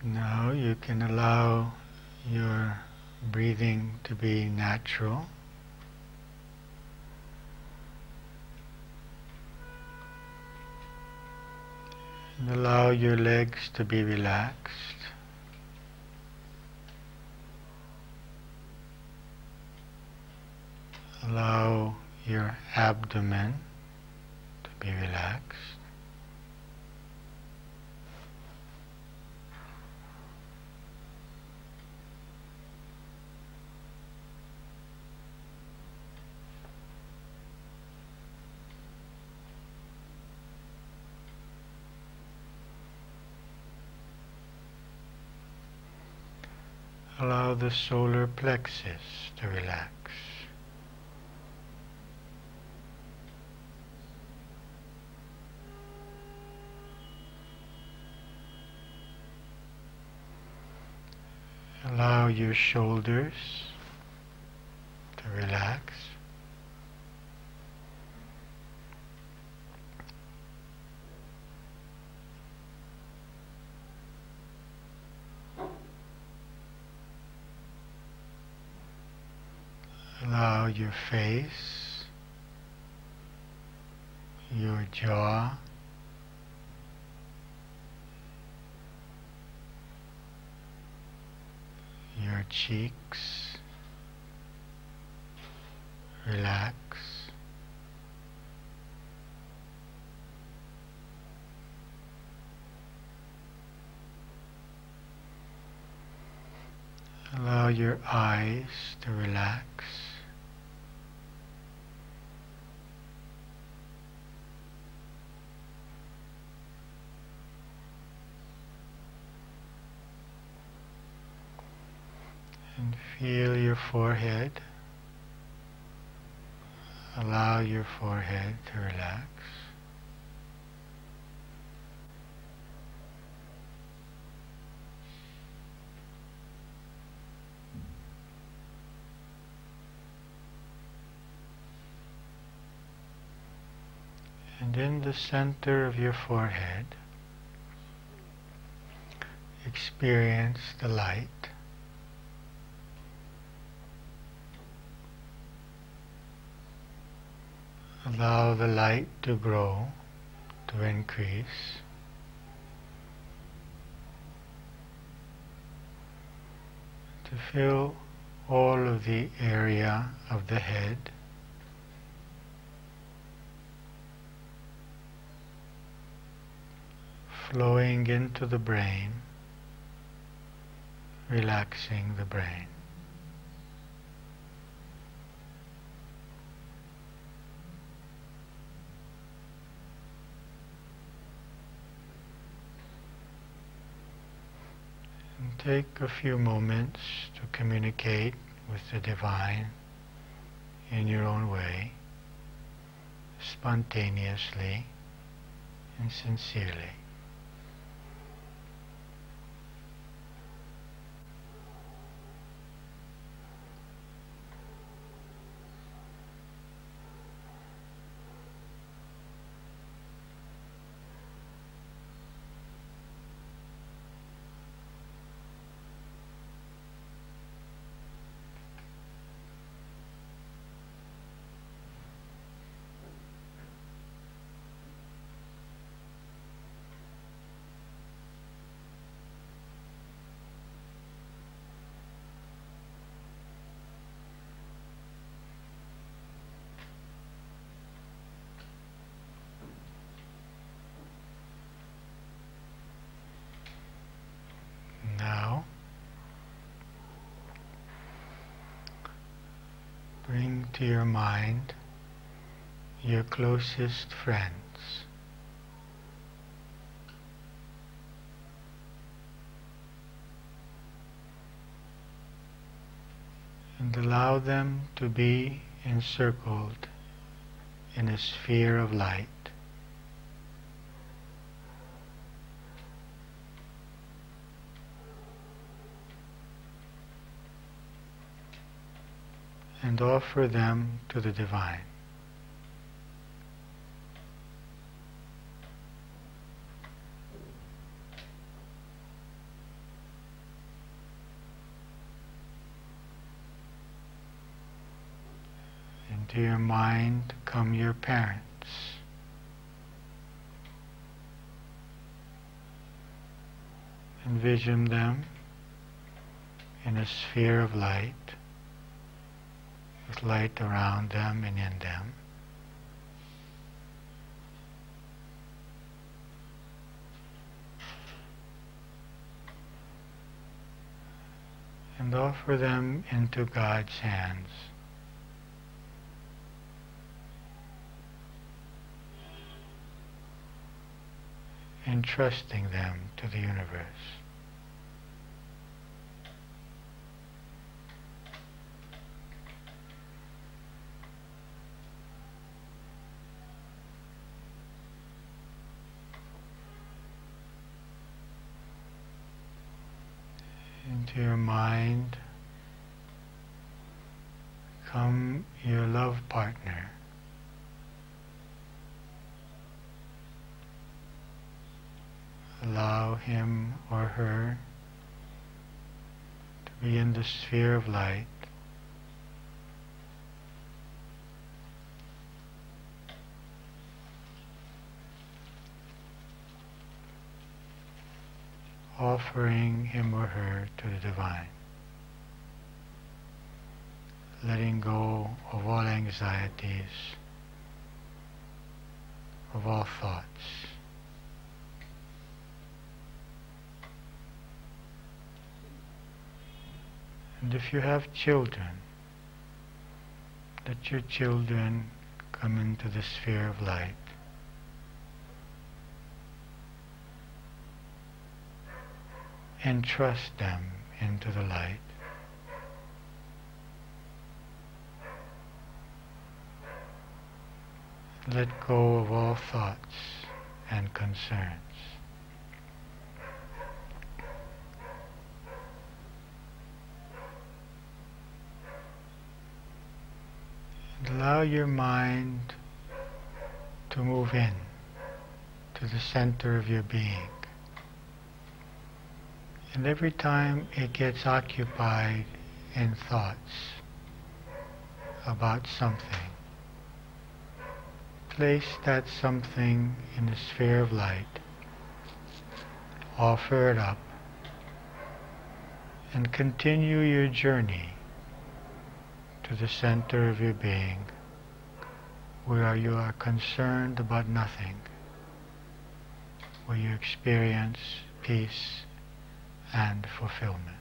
Now you can allow your breathing to be natural. And allow your legs to be relaxed. Allow your abdomen to be relaxed. Allow the solar plexus to relax. Allow your shoulders to relax. Allow your face, your jaw, your cheeks relax. Allow your eyes to relax. And feel your forehead. Allow your forehead to relax. And in the center of your forehead, experience the light. Allow the light to grow, to increase. To fill all of the area of the head. Flowing into the brain, relaxing the brain. And take a few moments to communicate with the Divine in your own way, spontaneously and sincerely. Now, bring to your mind your closest friends. And allow them to be encircled in a sphere of light. And offer them to the Divine. Into your mind come your parents. Envision them in a sphere of light, with light around them and in them. And offer them into God's hands. Entrusting them to the universe. Into your mind come your love partner. Allow him or her to be in the sphere of light. Offering him or her to the Divine. letting go of all anxieties, of all thoughts. And if you have children, let your children come into the sphere of light. Entrust them into the light. Let go of all thoughts and concerns. And allow your mind to move in to the center of your being. And every time it gets occupied in thoughts about something, place that something in the sphere of light, offer it up, and continue your journey to the center of your being, where you are concerned about nothing, where you experience peace and fulfillment.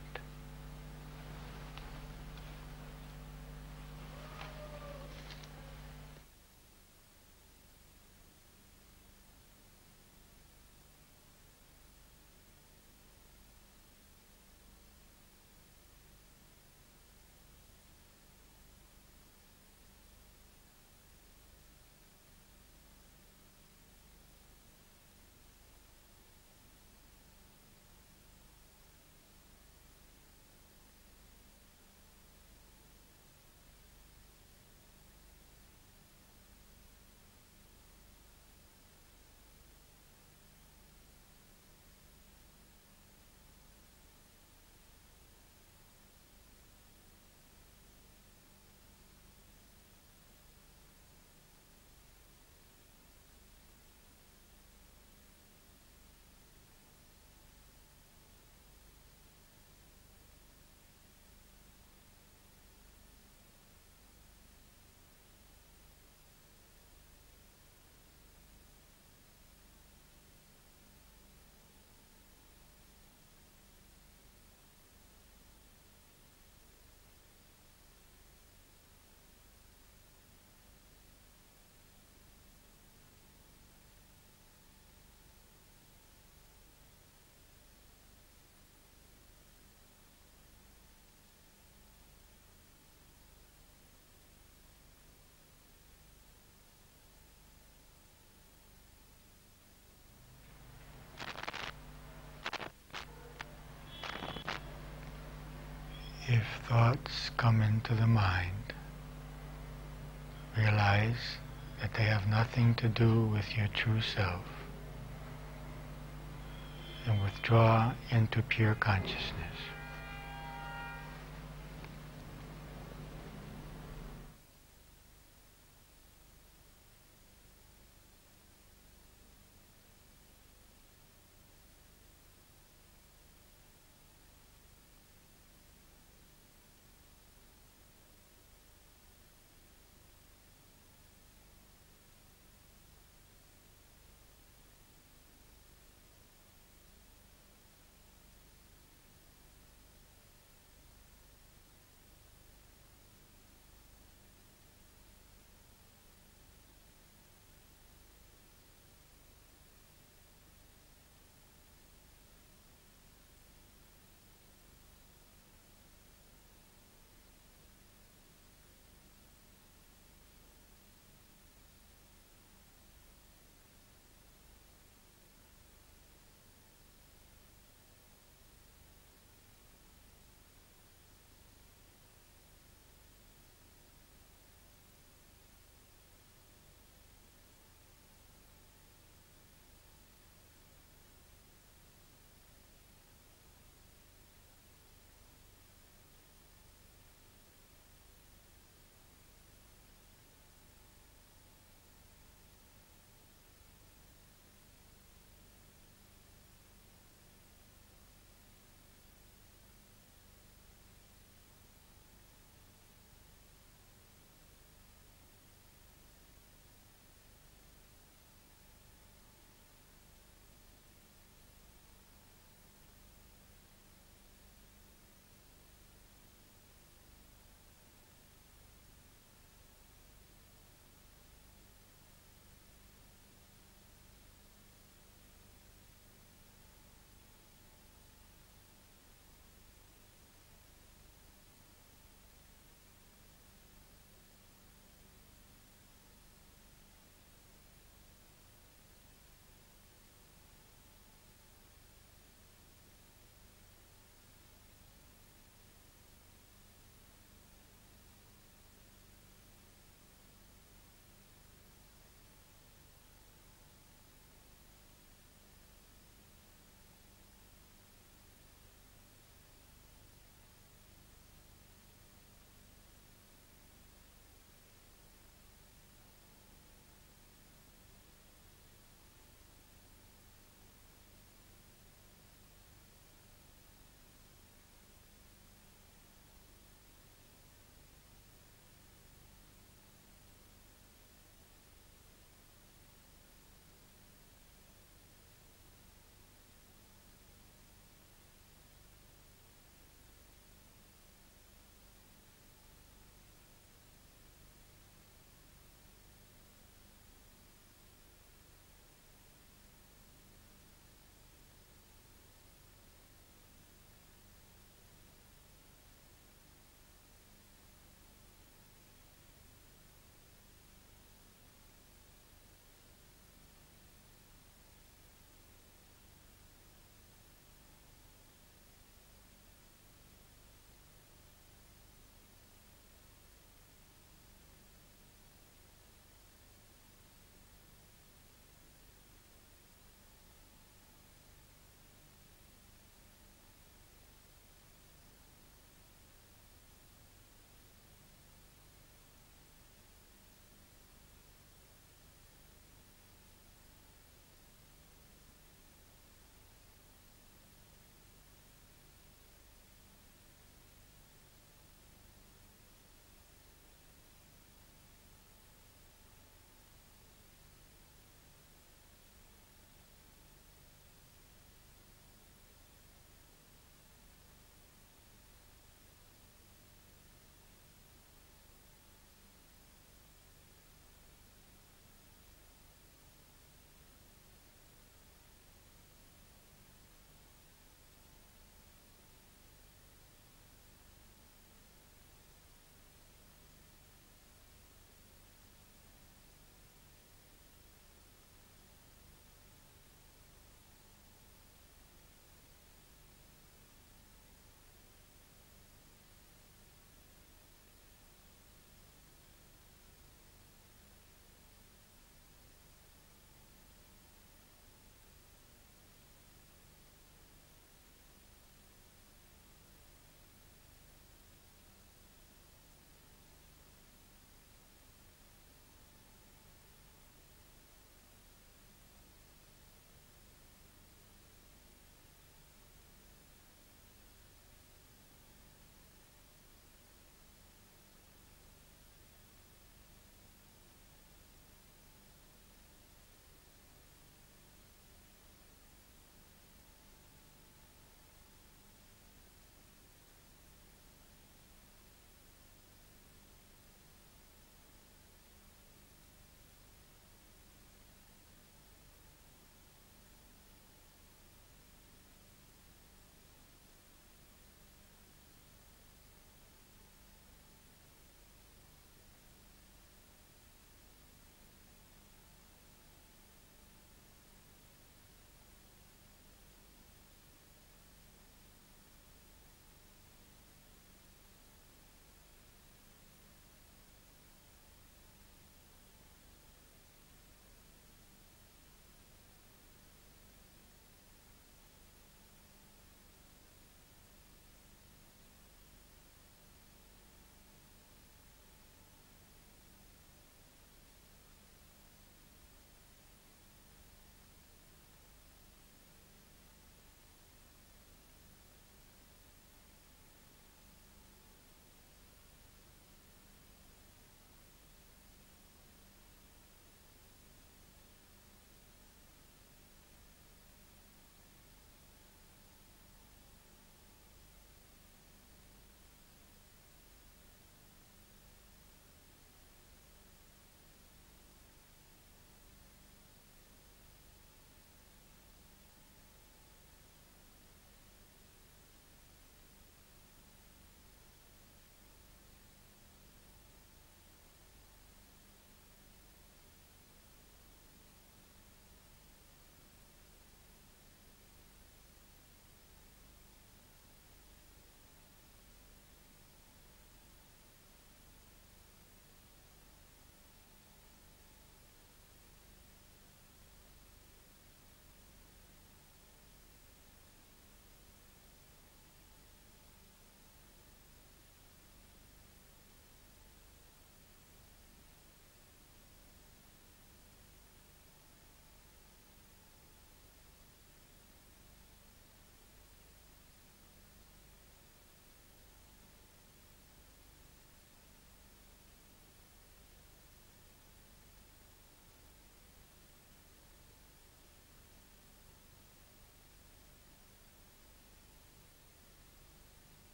If thoughts come into the mind, realize that they have nothing to do with your true self, and withdraw into pure consciousness.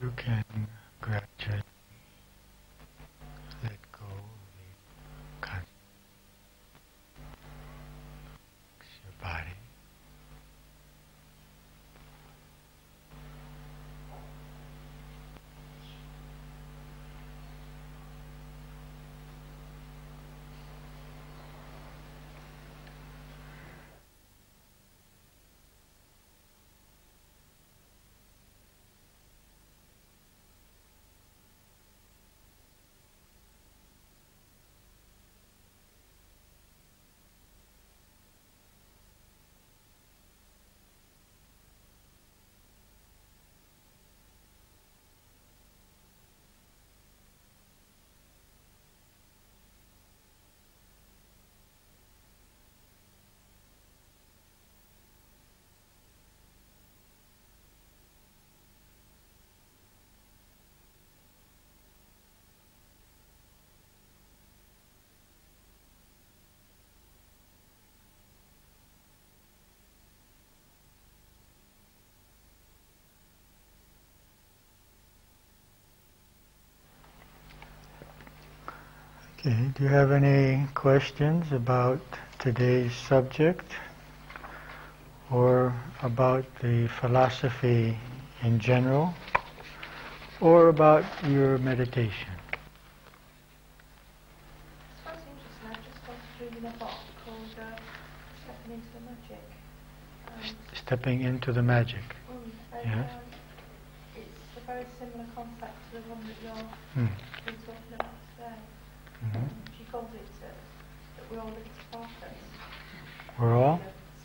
You can gradually let go of the concepts, your body. Okay, do you have any questions about today's subject or about the philosophy in general or about your meditation? It's quite interesting. I've just started reading a book called Stepping into the Magic. Stepping into the magic. Yes. It's a very similar concept to the one that you're been talking about today. She calls it that we're all little sparklets. We're all?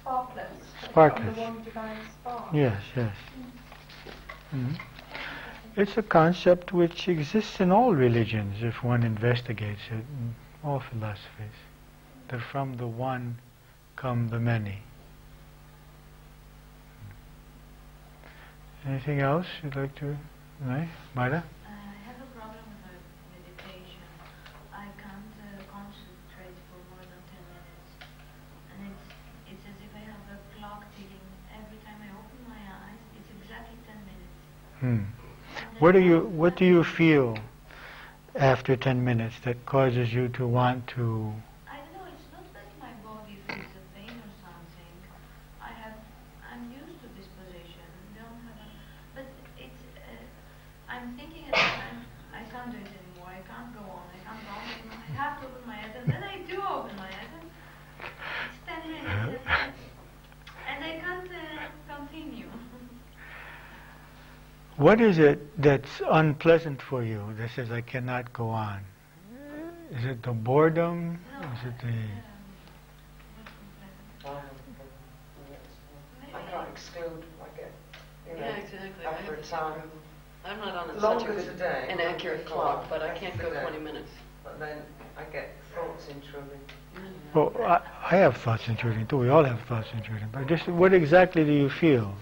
Sparklets. Sparklets. The one divine spark. Yes, yes. It's a concept which exists in all religions if one investigates it, in all philosophies. That from the one come the many. Anything else you'd like to? No? Maida? I have a problem with meditation. I can't concentrate for more than 10 minutes. And it's as if I have a clock ticking. Every time I open my eyes, it's exactly 10 minutes. What do you feel after 10 minutes that causes you to want to? I don't know, it's not that my body feels a pain or something. I'm used to this position. But it's, I'm thinking at the time, I can't do it anymore, I can't go on, I have to open my eyes, and then I do open my eyes, and it's 10 minutes, and I can't continue. What is it that's unpleasant for you that says I cannot go on? Is it the boredom? No, Is it I can't exclude, exactly. after a time. I'm not on Longer such today, an accurate clock, but I can't go today. 20 minutes. But then I get thoughts intruding. Well, I have thoughts intruding too. We all have thoughts intruding. But just what exactly do you feel?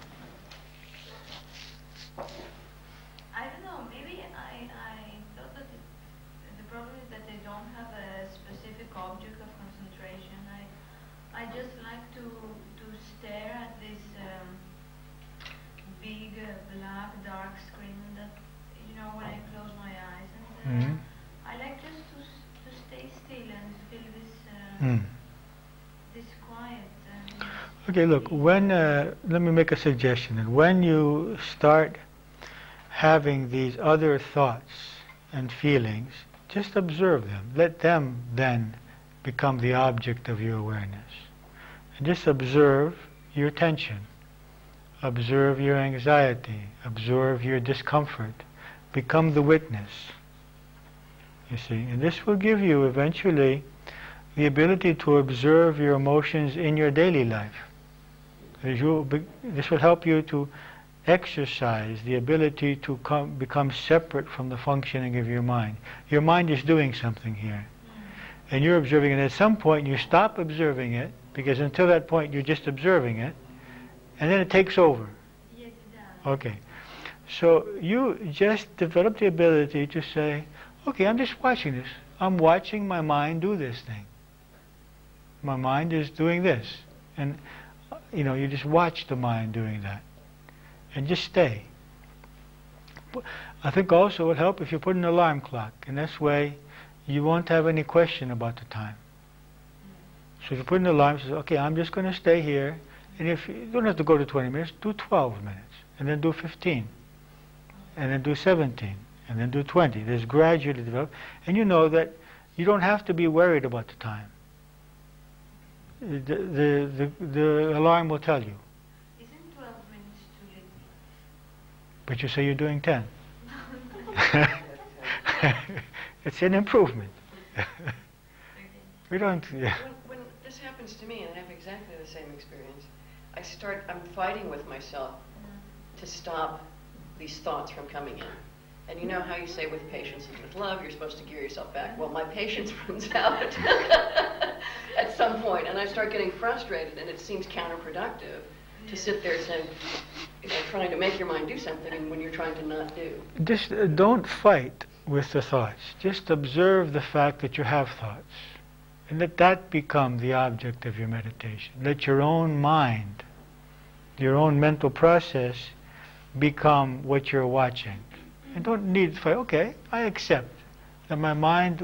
I don't know, maybe I thought that the problem is that they don't have a specific object of concentration. I just like to stare at this big black dark screen that, when I close my eyes, and I like just to stay still and feel this quiet. Okay, look, let me make a suggestion. And when you start having these other thoughts and feelings, just observe them. Let them then become the object of your awareness. And just observe your tension. Observe your anxiety. Observe your discomfort. Become the witness. You see, and this will give you eventually the ability to observe your emotions in your daily life. This will help you to exercise the ability to become separate from the functioning of your mind. Your mind is doing something here, and you're observing it. At some point you stop observing it, because until that point you're just observing it, and then it takes over. Yes, it does. Okay, so you just develop the ability to say, okay, I'm just watching this. I'm watching my mind do this thing. My mind is doing this, and you just watch the mind doing that. And just stay. I think also it would help if you put an alarm clock. In this way, you won't have any question about the time. So if you put an alarm, says, okay, I'm just going to stay here. And if you don't have to go to 20 minutes, do 12 minutes. And then do 15. And then do 17. And then do 20. There's gradually develop. And you know that you don't have to be worried about the time. The alarm will tell you. Isn't 12 minutes too little? But you say you're doing 10. It's an improvement. We don't... Yeah. When this happens to me, and I have exactly the same experience, I'm fighting with myself to stop these thoughts from coming in. And you know how you say with patience and with love, you're supposed to gear yourself back. Well, my patience runs out at some point, and I start getting frustrated, and it seems counterproductive to sit there saying, trying to make your mind do something, and when you're trying to not do. Just don't fight with the thoughts. Just observe the fact that you have thoughts, and let that become the object of your meditation. Let your own mind, your own mental process, become what you're watching. And don't need to fight. Okay, I accept that my mind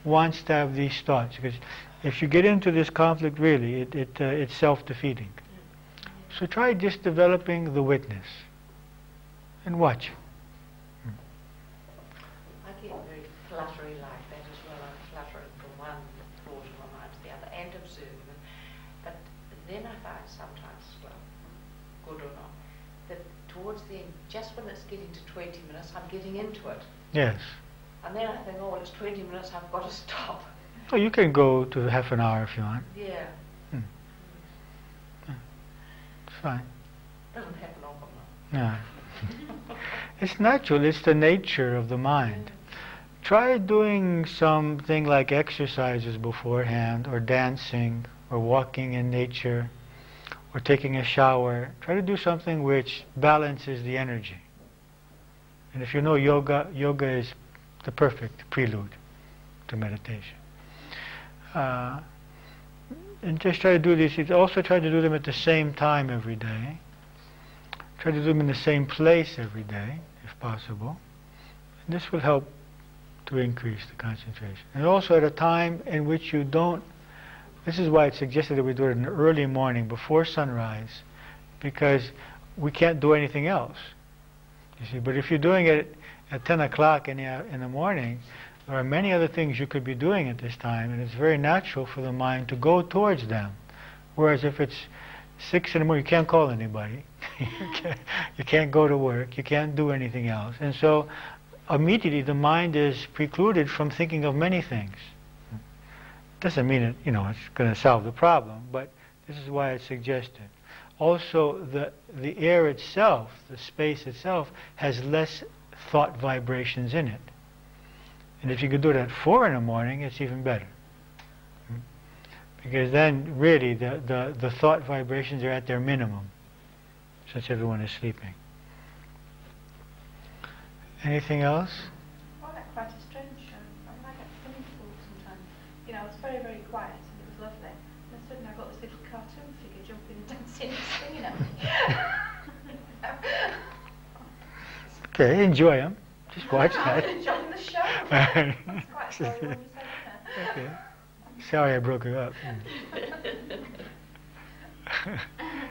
wants to have these thoughts, because if you get into this conflict, really, it's self-defeating. So try just developing the witness and watch. I get very fluttery like that as well. I'm fluttering from one thought of my mind to the other and observing them. But then I find sometimes, well, good or not, that towards the end, just when it's getting to 20 minutes, I'm getting into it. Yes. And then I think, oh, well, it's 20 minutes, I've got to stop. Oh, you can go to half an hour if you want. Yeah. It's fine. Doesn't happen often. No. It's natural. It's the nature of the mind. Try doing something like exercises beforehand, or dancing, or walking in nature, or taking a shower. Try to do something which balances the energy. And if you know yoga, yoga is the perfect prelude to meditation. And just try to do these. Also try to do them at the same time every day. Try to do them in the same place every day, if possible. And this will help to increase the concentration. And also at a time in which you don't... This is why it's suggested that we do it in the early morning, before sunrise, because we can't do anything else. You see, but if you're doing it at 10 o'clock in the morning, there are many other things you could be doing at this time, and it's very natural for the mind to go towards them. Whereas if it's 6 in the morning, you can't call anybody. You can't go to work. You can't do anything else. And so immediately the mind is precluded from thinking of many things. Doesn't mean it, it's going to solve the problem, but this is why it's suggested. Also, the air itself, the space itself, has less thought vibrations in it. And if you could do it at 4 in the morning, it's even better. Because then, really, the thought vibrations are at their minimum, since everyone is sleeping. Anything else? I find that quite a strange I get funny thoughts sometimes. It's very, very quiet and it was lovely. And suddenly I got this little cartoon figure jumping and dancing and singing at me. Okay, enjoy them. Just watch that. I'm enjoying the show. That's quite sorry when you say that. Okay. Sorry I broke her up.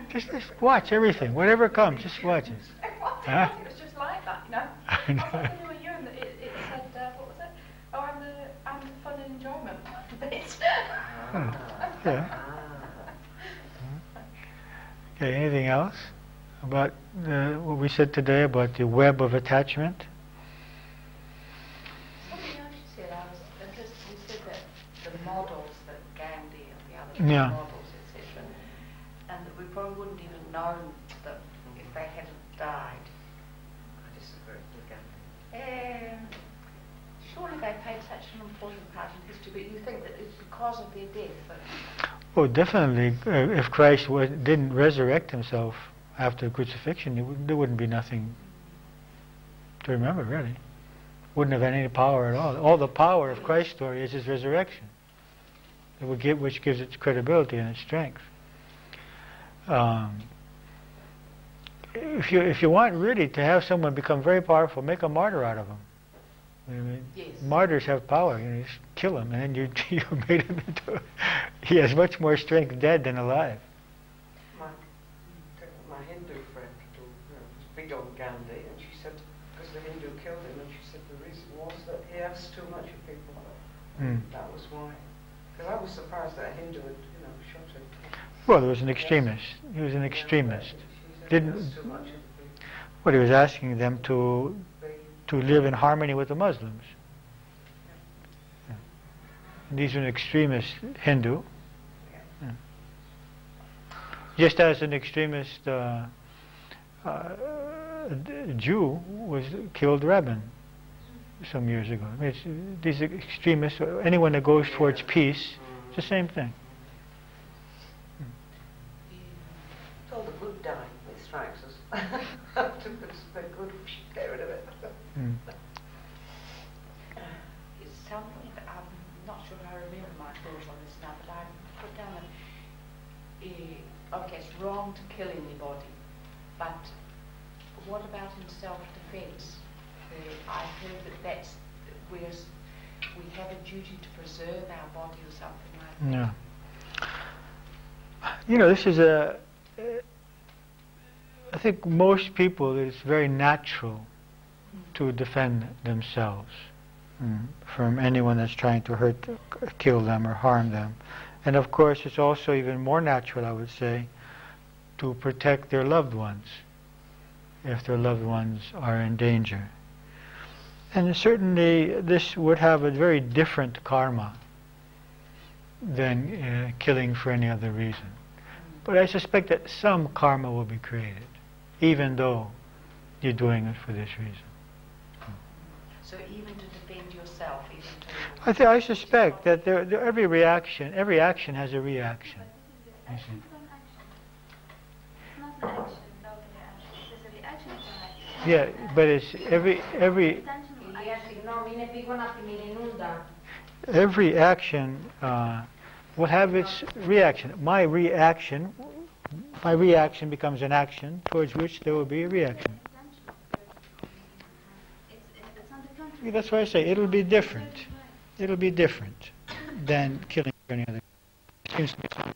just watch everything. Whatever comes, just watch it. Huh? It was just like that, I was like, when you were young, it said, what was it? Oh, I'm the fun and enjoyment bit. Yeah. Okay, anything else about what we said today about the web of attachment? Something else you said, I was interested, you said that the models that Gandhi and the others Yeah. models, etc., and that we probably wouldn't even know them if they hadn't died. I disagree with Gandhi. Surely they played such an important part in history, but you think that it's because of their death that... Oh, definitely. If Christ didn't resurrect himself after crucifixion, there wouldn't be nothing to remember, really. Wouldn't have any power at all. All the power of Christ's story is his resurrection, which gives its credibility and its strength. if you want really to have someone become very powerful, make a martyr out of him. I mean, Yes. martyrs have power. You just kill him, and then you made him into. He has much more strength dead than alive. My Hindu friend was big on Gandhi, and she said, because the Hindu killed him, and she said the reason was that he asked too much of people. That was why. Because I was surprised that a Hindu had, shot him. Well, there was an extremist. He was an extremist. She said Didn't. he asked too much of the people. Well, he was asking them to live in harmony with the Muslims. Yeah. And these are an extremist Hindu. Yeah. Just as an extremist Jew was killed Rabin some years ago. I mean, these extremists, anyone that goes towards peace, it's the same thing. It's all the good dying that strikes us. The good, get rid of it. It's something that I'm not sure I remember my thoughts on this now, but I put down okay, it's wrong to kill anybody, but what about in self-defense? I've heard that's where we have a duty to preserve our body or something like that. Yeah. This is I think most people, it's very natural to defend themselves from anyone that's trying to hurt, kill them or harm them. And of course, it's also even more natural, I would say, to protect their loved ones if their loved ones are in danger. And certainly this would have a very different karma than killing for any other reason. But I suspect that some karma will be created, even though you're doing it for this reason. So even to defend yourself, even to... I suspect that every action has a reaction. But this is the action from action. It's not an action without a reaction. It's a reaction from action. Yeah, but it's every action will have its reaction. My reaction becomes an action towards which there will be a reaction. It's on the contrary. That's why I say it'll be different. It'll be different than killing for any other. Seems to be something